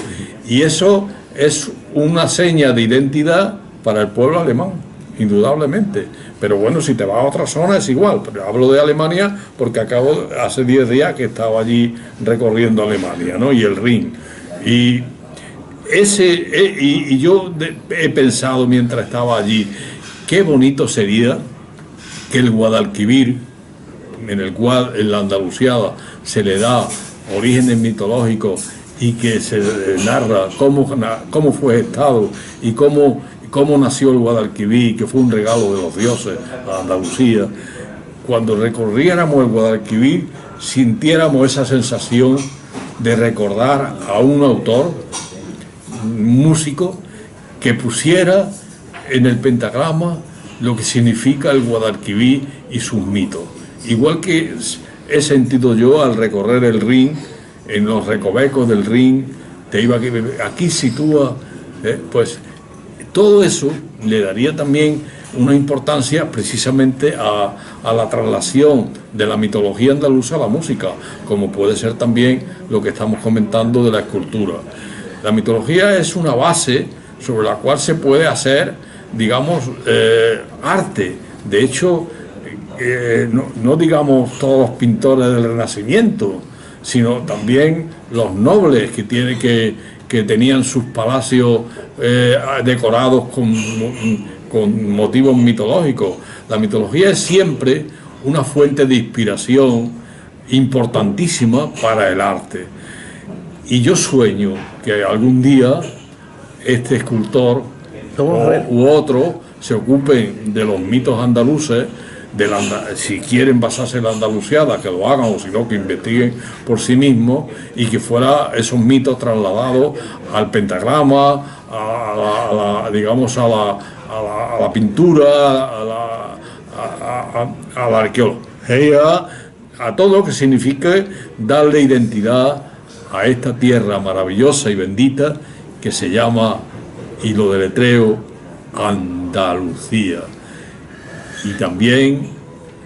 y eso es una seña de identidad para el pueblo alemán, indudablemente. Pero bueno, si te vas a otra zona es igual, pero hablo de Alemania porque hace 10 días que estaba allí recorriendo Alemania, ¿no? Y el Rin. Y yo he pensado mientras estaba allí, qué bonito sería que el Guadalquivir, en el cual en la andaluciada se le da orígenes mitológicos y que se narra cómo fue gestado y cómo nació el Guadalquivir, que fue un regalo de los dioses a Andalucía. Cuando recorriéramos el Guadalquivir, sintiéramos esa sensación de recordar a un autor, un músico, que pusiera en el pentagrama lo que significa el Guadalquivir y sus mitos. Igual que he sentido yo al recorrer el Rin en los recovecos del Rin, te iba aquí sitúa, pues todo eso le daría también una importancia precisamente a la traslación de la mitología andaluza a la música, como puede ser también lo que estamos comentando de la escultura. La mitología es una base sobre la cual se puede hacer, digamos, arte. De hecho, no digamos todos los pintores del Renacimiento, sino también los nobles que tenían sus palacios decorados con motivos mitológicos. La mitología es siempre una fuente de inspiración importantísima para el arte. Y yo sueño que algún día este escultor u otro se ocupen de los mitos andaluces, si quieren basarse en la andaluciada, que lo hagan, o si no, que investiguen por sí mismos, y que fuera esos mitos trasladados al pentagrama, a la pintura, a la arqueología, a todo lo que signifique darle identidad a esta tierra maravillosa y bendita que se llama, y lo deletreo, Andalucía. Y también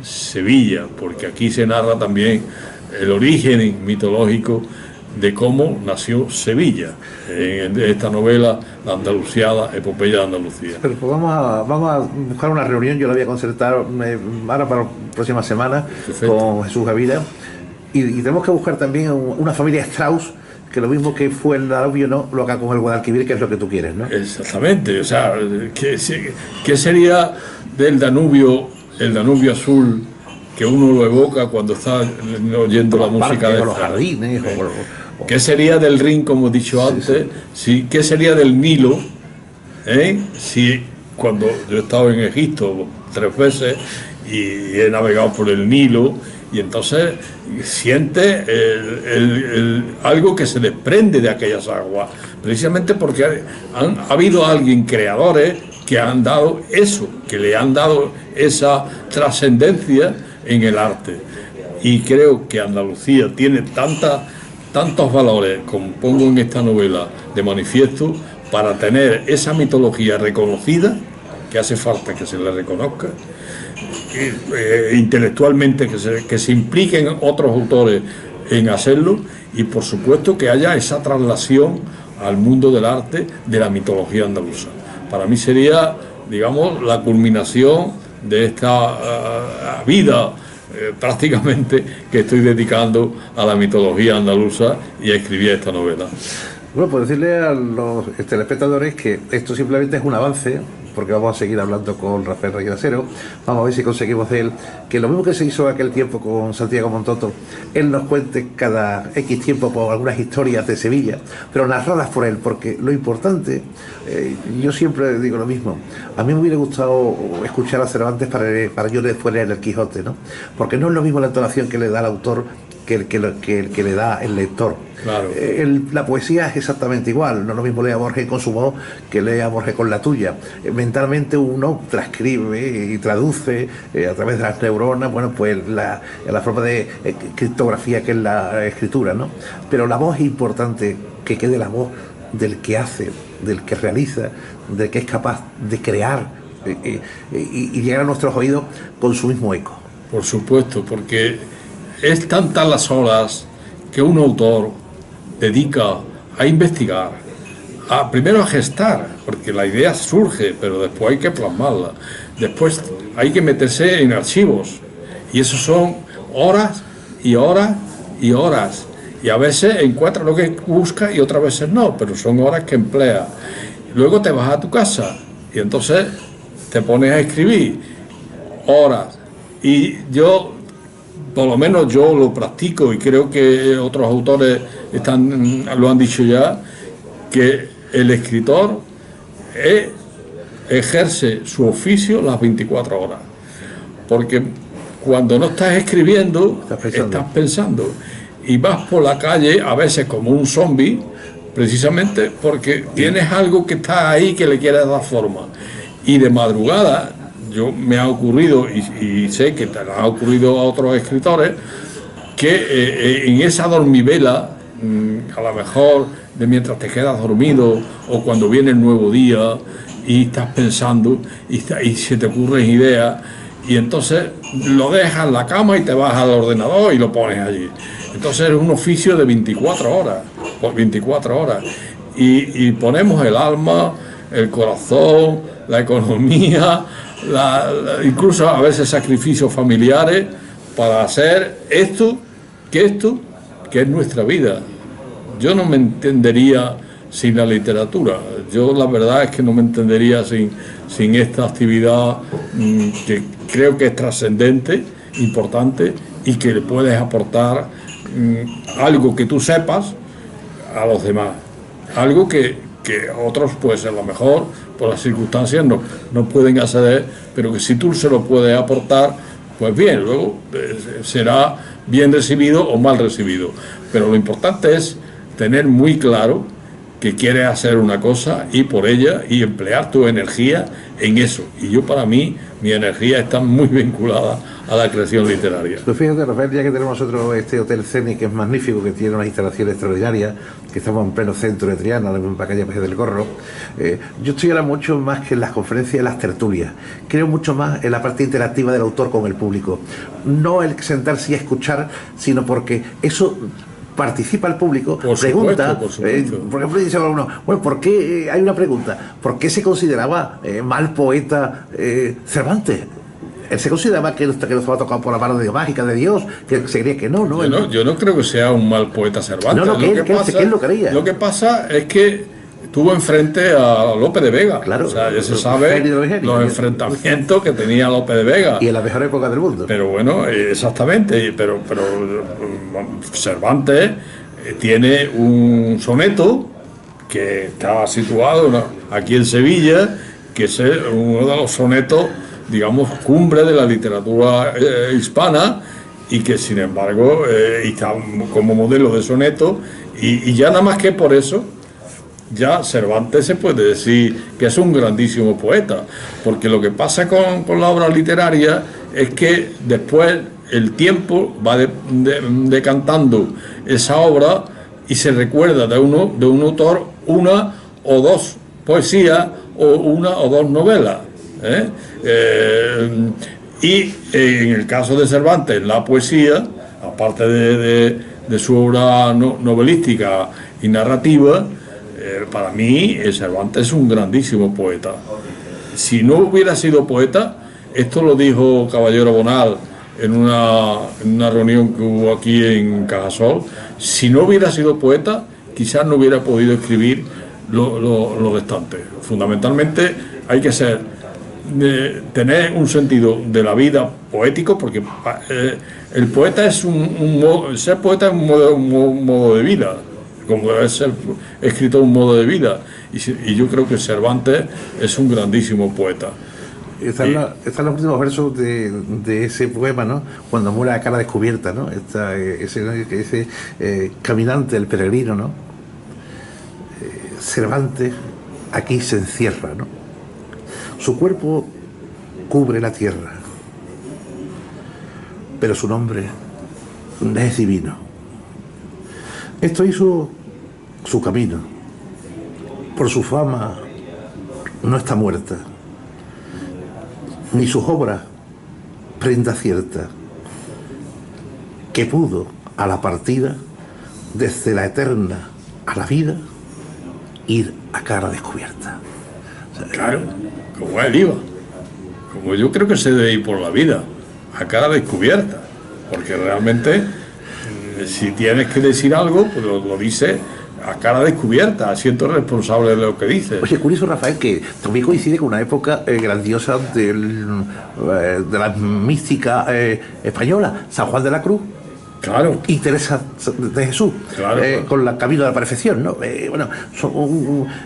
Sevilla, porque aquí se narra también el origen mitológico de cómo nació Sevilla, en esta novela, La Andaluciada, Epopeya de Andalucía. Pero pues vamos a buscar una reunión, yo la voy a concertar ahora para la próxima semana. Perfecto. Con Jesús Gavira, y tenemos que buscar también una familia Strauss, que lo mismo que fue el Danubio, no lo haga con el Guadalquivir, que es lo que tú quieres, ¿no? Exactamente, o sea, ¿qué sería del Danubio, el Danubio azul, que uno lo evoca cuando está oyendo la música de los jardines? ¿Qué sería del Rin, como he dicho antes? Sí. ¿Qué sería del Nilo? Si cuando yo he estado en Egipto 3 veces y he navegado por el Nilo, y entonces siente algo que se desprende de aquellas aguas, precisamente porque ha habido alguien, creadores, que han dado eso, que le han dado esa trascendencia en el arte. Y creo que Andalucía tiene tantos valores, como pongo en esta novela de manifiesto, para tener esa mitología reconocida, que hace falta que se le reconozca, intelectualmente, que se impliquen otros autores en hacerlo, y por supuesto que haya esa traslación al mundo del arte de la mitología andaluza. Para mí sería, digamos, la culminación de esta vida prácticamente que estoy dedicando a la mitología andaluza y a escribir esta novela. Bueno, pues decirle a los telespectadores que esto simplemente es un avance, porque vamos a seguir hablando con Rafael Reyes Acero. Vamos a ver si conseguimos de él que lo mismo que se hizo aquel tiempo con Santiago Montoto, él nos cuente cada X tiempo por algunas historias de Sevilla, pero narradas por él, porque lo importante, yo siempre digo lo mismo, a mí me hubiera gustado escuchar a Cervantes para yo después leer el Quijote, ¿no? Porque no es lo mismo la entonación que le da el autor que le da el lector. Claro. La poesía es exactamente igual, no es lo mismo leer a Borges con su voz que leer a Borges con la tuya. Mentalmente uno transcribe y traduce a través de las neuronas, bueno, pues la forma de criptografía que es la escritura, ¿no? Pero la voz es importante, que quede la voz del que hace, del que realiza, del que es capaz de crear y llegar a nuestros oídos con su mismo eco. Por supuesto, porque es tantas las horas que un autor dedica a investigar, primero a gestar, porque la idea surge, pero después hay que plasmarla, después hay que meterse en archivos, y eso son horas y horas y horas, y a veces encuentras lo que buscas y otras veces no, pero son horas que empleas. Luego te vas a tu casa y entonces te pones a escribir horas, y yo, por lo menos yo lo practico, y creo que otros autores lo han dicho ya, que el escritor ejerce su oficio las 24 horas, porque cuando no estás escribiendo, estás pensando, y vas por la calle a veces como un zombie, precisamente porque tienes algo que está ahí que le quieres dar forma. Y de madrugada, me ha ocurrido, y sé que te ha ocurrido a otros escritores, que en esa dormivela a lo mejor de mientras te quedas dormido o cuando viene el nuevo día y estás pensando y se te ocurren ideas y entonces lo dejas en la cama y te vas al ordenador y lo pones allí. Entonces es un oficio de 24 horas, por 24 horas. Y ponemos el alma, el corazón, la economía, incluso a veces sacrificios familiares para hacer esto que es nuestra vida. Yo no me entendería sin la literatura. Yo la verdad es que no me entendería sin esta actividad que creo que es trascendente, importante y que le puedes aportar algo que tú sepas a los demás. Algo que otros, pues a lo mejor por las circunstancias no pueden acceder, pero que si tú se lo puedes aportar, pues bien, luego será bien recibido o mal recibido. Pero lo importante es tener muy claro que quieres hacer una cosa y por ella y emplear tu energía en eso. Y yo, para mí, mi energía está muy vinculada a la creación literaria. Pues fíjate, Rafael, ya que tenemos nosotros este Hotel Ceni, que es magnífico, que tiene unas instalaciones extraordinarias, que estamos en pleno centro de Triana, en la calle Pajés del Corro, yo estoy ahora mucho más que en las conferencias y en las tertulias. Creo mucho más en la parte interactiva del autor con el público. No el sentarse y escuchar, sino porque eso participa el público, pregunta, por ejemplo, dice uno, bueno, ¿por qué hay una pregunta? ¿Por qué se consideraba mal poeta Cervantes? Él se consideraba que no estaba tocado por la mano de mágica de Dios, que se creía que no. Yo no creo que sea un mal poeta Cervantes. No, que él lo creía. Lo que pasa es que tuvo enfrente a Lope de Vega. Claro. O sea, ya se sabe los enfrentamientos que tenía Lope de Vega. Y en la mejor época del mundo. Pero bueno, exactamente. Pero Cervantes tiene un soneto que está situado aquí en Sevilla, que es uno de los sonetos, digamos, cumbre de la literatura hispana, y que sin embargo está como modelo de soneto, y ya nada más que por eso ya Cervantes se puede decir que es un grandísimo poeta, porque lo que pasa con la obra literaria es que después el tiempo va decantando esa obra y se recuerda de un autor una o dos poesías o una o dos novelas. Y en el caso de Cervantes, la poesía, aparte de su obra novelística y narrativa, para mí Cervantes es un grandísimo poeta. Si no hubiera sido poeta, esto lo dijo Caballero Bonal en una reunión que hubo aquí en Cajasol, si no hubiera sido poeta, quizás no hubiera podido escribir lo restante. Fundamentalmente hay que tener un sentido de la vida poético, porque el poeta es ser poeta es un modo de vida, como debe ser escrito un modo de vida, y yo creo que Cervantes es un grandísimo poeta. Están los últimos versos de ese poema, ¿no? Cuando muere a cara descubierta, ¿no? Ese caminante, el peregrino, ¿no? Cervantes aquí se encierra, ¿no? Su cuerpo cubre la tierra, pero su nombre es divino. Esto hizo su camino. Por su fama no está muerta, ni sus obras prenda cierta, que pudo a la partida, desde la eterna a la vida, ir a cara descubierta. O sea, claro, como él iba, como yo creo que se debe ir por la vida, a cara descubierta, porque realmente si tienes que decir algo, pues lo dice a cara descubierta, siento responsable de lo que dice. Oye, curioso, Rafael, que también coincide con una época grandiosa de la mística española, San Juan de la Cruz. Claro. Y Teresa de Jesús, claro, con la Camino de la Perfección, ¿no?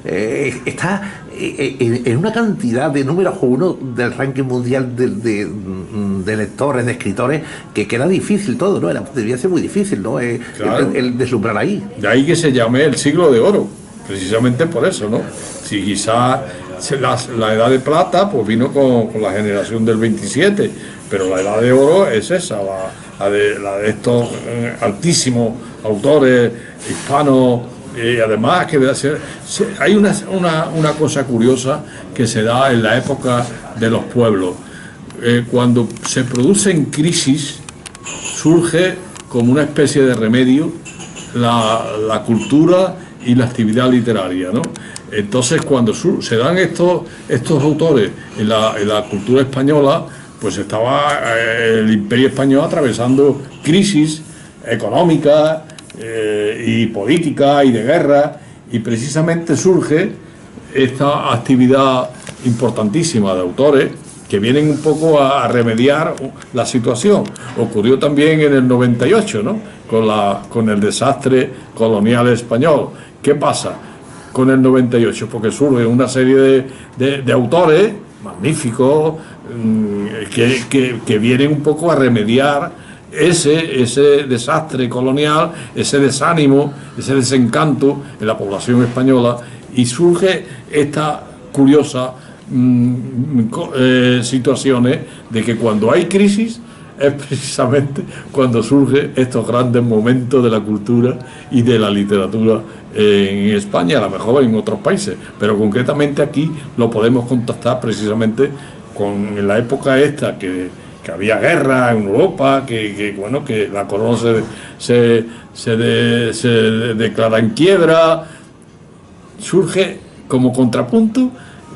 Está en una cantidad de números uno del ranking mundial de lectores, de escritores, que era difícil todo, ¿no? Debía ser muy difícil, ¿no? Claro. El deslumbrar ahí. De ahí que se llame el siglo de oro, precisamente por eso, ¿no? Si quizás la edad de plata pues vino con la generación del 27, pero la edad de oro es esa, la de estos altísimos autores hispanos. Y además que hay una cosa curiosa que se da en la época de los pueblos. Cuando se producen crisis, surge como una especie de remedio la cultura y la actividad literaria, ¿no? Entonces, cuando se dan estos autores en la cultura española, pues estaba el Imperio Español atravesando crisis económicas y política y de guerra, y precisamente surge esta actividad importantísima de autores que vienen un poco a remediar la situación. Ocurrió también en el 98, ¿no? Con el desastre colonial español. ¿Qué pasa con el 98? Porque surge una serie de autores magníficos que vienen un poco a remediar ese desastre colonial, ese desánimo, ese desencanto en la población española, y surge esta curiosa situaciones de que cuando hay crisis es precisamente cuando surgen estos grandes momentos de la cultura y de la literatura en España, a lo mejor en otros países, pero concretamente aquí lo podemos contactar precisamente en la época esta que había guerra en Europa, que la corona se declara en quiebra. Surge como contrapunto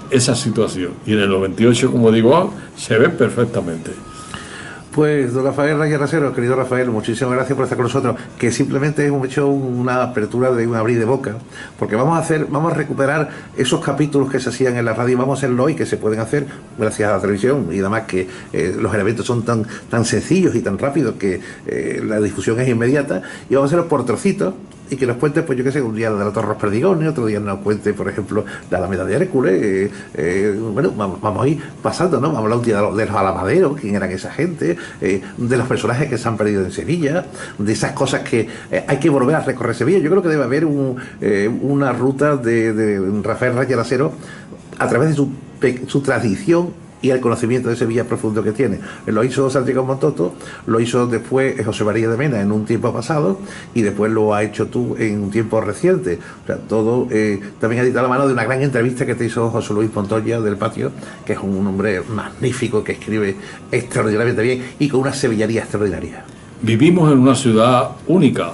esa situación, y en el 98, como digo, se ve perfectamente. Pues don Rafael Raya Rasero, querido Rafael, muchísimas gracias por estar con nosotros, que simplemente hemos hecho una apertura de un abrir de boca, porque vamos a recuperar esos capítulos que se hacían en la radio, vamos a hacerlo hoy, que se pueden hacer gracias a la televisión, y además que los elementos son tan sencillos y tan rápidos que la difusión es inmediata, y vamos a hacerlo por trocitos, y que nos cuente, pues yo qué sé, un día de la Torre Los Perdigones, otro día nos cuente, por ejemplo, la Alameda de Hércules. Bueno, vamos a ir pasando, ¿no? Vamos a hablar un día de los alabaderos, quién eran esa gente, de los personajes que se han perdido en Sevilla, de esas cosas que hay que volver a recorrer Sevilla. Yo creo que debe haber una ruta de Rafael Raya Rasero a través de su tradición y el conocimiento de Sevilla profundo que tiene. Lo hizo Santiago Montoto, lo hizo después José María de Mena en un tiempo pasado, y después lo ha hecho tú en un tiempo reciente. O sea, todo también ha editado la mano de una gran entrevista que te hizo José Luis Montoya del Patio, que es un hombre magnífico, que escribe extraordinariamente bien y con una sevillaría extraordinaria. Vivimos en una ciudad única.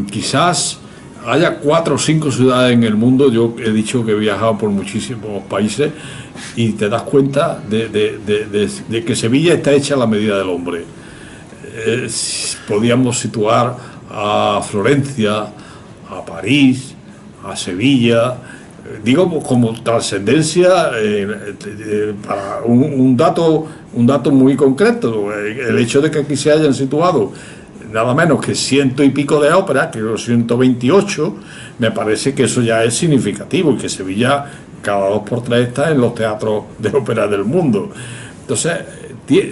Quizás haya 4 o 5 ciudades en el mundo. Yo he dicho que he viajado por muchísimos países, y te das cuenta de que Sevilla está hecha a la medida del hombre. Podíamos situar a Florencia, a París, a Sevilla, digo como trascendencia para un dato muy concreto. El hecho de que aquí se hayan situado nada menos que 100 y pico de óperas, que los 128, me parece que eso ya es significativo, y que Sevilla cada 2 por 3 está en los teatros de ópera del mundo. Entonces,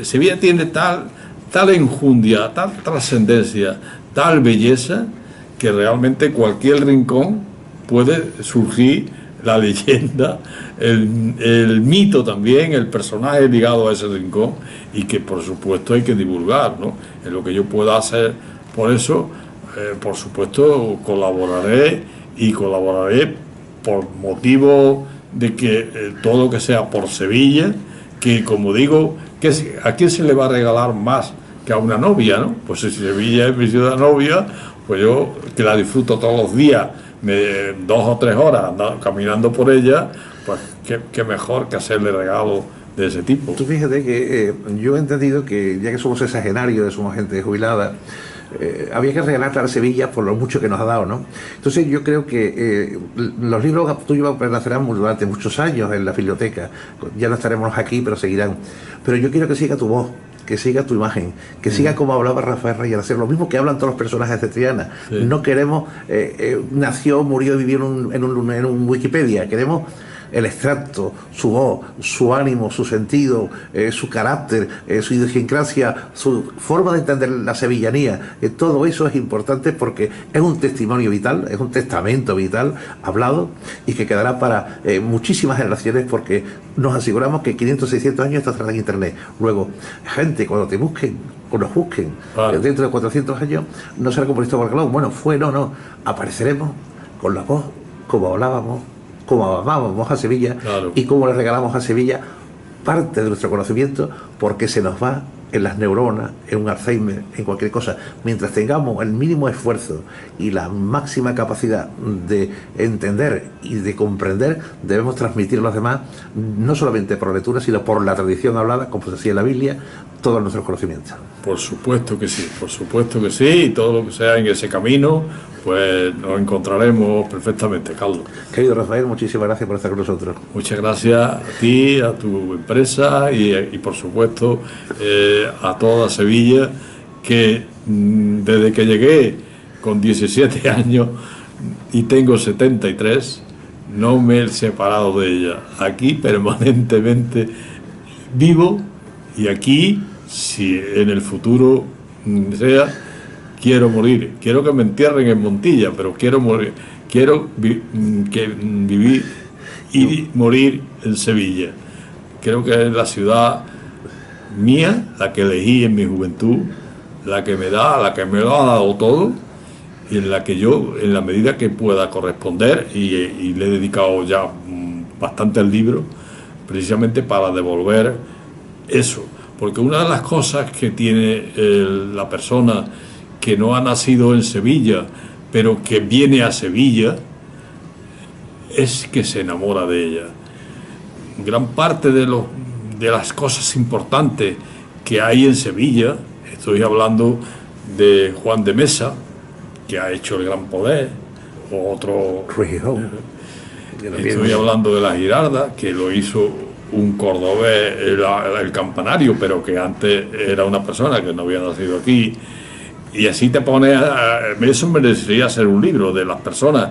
Sevilla tiene tal enjundia, tal trascendencia, tal belleza, que realmente cualquier rincón puede surgir la leyenda, el mito también, el personaje ligado a ese rincón, y que por supuesto hay que divulgar, ¿no? En lo que yo pueda hacer por eso, por supuesto colaboraré por motivo de que todo lo que sea por Sevilla, que como digo, ¿a quién se le va a regalar más que a una novia, ¿no? Pues si Sevilla es mi ciudad novia, pues yo, que la disfruto todos los días, 2 o 3 horas caminando por ella, pues qué mejor que hacerle regalo de ese tipo. Tú fíjate que yo he entendido que, ya que somos sexagenarios, somos gente jubilada, había que regalarle a Sevilla por lo mucho que nos ha dado, ¿no? Entonces yo creo que los libros tuyos permanecerán durante muchos años en la biblioteca. Ya no estaremos aquí, pero seguirán. Pero yo quiero que siga tu voz, que siga tu imagen, que siga como hablaba Rafael Raya Rasero, lo mismo que hablan todos los personajes de Triana. Sí. No queremos nació, murió y vivió en un Wikipedia. Queremos el extracto, su voz, su ánimo, su sentido, su carácter, su idiosincrasia, su forma de entender la sevillanía, todo eso es importante porque es un testimonio vital, es un testamento vital hablado y que quedará para muchísimas generaciones, porque nos aseguramos que 500, 600 años esto estará en internet. Luego, gente, cuando te busquen o nos busquen, vale, dentro de 400 años, no será como Cristóbal Colón, bueno, no, apareceremos con la voz como hablábamos, como amábamos a Sevilla, claro, y como le regalamos a Sevilla parte de nuestro conocimiento, porque se nos va en las neuronas, en un Alzheimer, en cualquier cosa. Mientras tengamos el mínimo esfuerzo y la máxima capacidad de entender y de comprender, debemos transmitir a los demás, no solamente por la lectura, sino por la tradición hablada, como se decía en la Biblia, todos nuestros conocimientos. Por supuesto que sí, y todo lo que sea en ese camino, pues nos encontraremos perfectamente, Carlos. Querido Rafael, muchísimas gracias por estar con nosotros. Muchas gracias a ti, a tu empresa y por supuesto a toda Sevilla, que desde que llegué con 17 años y tengo 73, no me he separado de ella. Aquí permanentemente vivo, y aquí, si en el futuro quiero morir, quiero que me entierren en Montilla, pero quiero morir, quiero vivir y morir en Sevilla. Creo que es la ciudad mía, la que elegí en mi juventud, la que me lo ha dado todo, y en la que yo, en la medida que pueda corresponder, y le he dedicado ya bastante al libro, precisamente para devolver eso. Porque una de las cosas que tiene la persona que no ha nacido en Sevilla, pero que viene a Sevilla, es que se enamora de ella. Gran parte de las cosas importantes que hay en Sevilla, estoy hablando de Juan de Mesa, que ha hecho El Gran Poder, o otro... Estoy hablando de La Giralda, que lo hizo un cordobés, el Campanario, pero que antes era una persona que no había nacido aquí. Y así te pone eso merecería ser un libro de las personas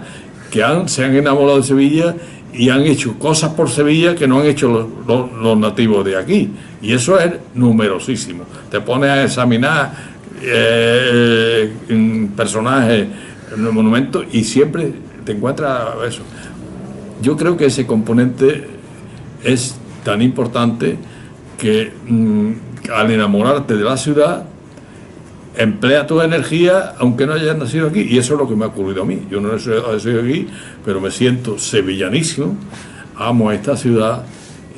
que se han enamorado de Sevilla y han hecho cosas por Sevilla que no han hecho los nativos de aquí, y eso es numerosísimo. Te pones a examinar personajes en el monumento y siempre te encuentras eso. Yo creo que ese componente es tan importante que al enamorarte de la ciudad, emplea tu energía aunque no hayas nacido aquí, y eso es lo que me ha ocurrido a mí. Yo no he nacido aquí, pero me siento sevillanísimo, amo a esta ciudad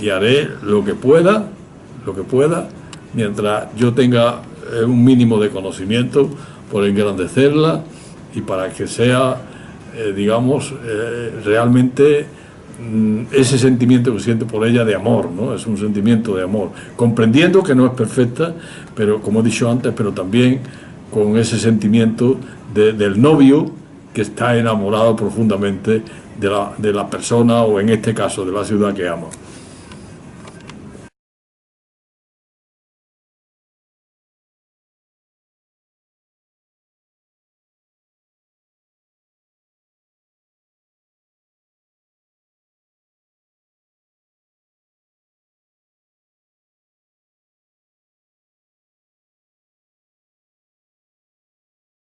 y haré lo que pueda, mientras yo tenga un mínimo de conocimiento, por engrandecerla y para que sea, digamos, realmente ese sentimiento que siento por ella de amor, ¿no? Es un sentimiento de amor, comprendiendo que no es perfecta, pero como he dicho antes, pero también con ese sentimiento del novio que está enamorado profundamente de la persona, o en este caso de la ciudad que ama.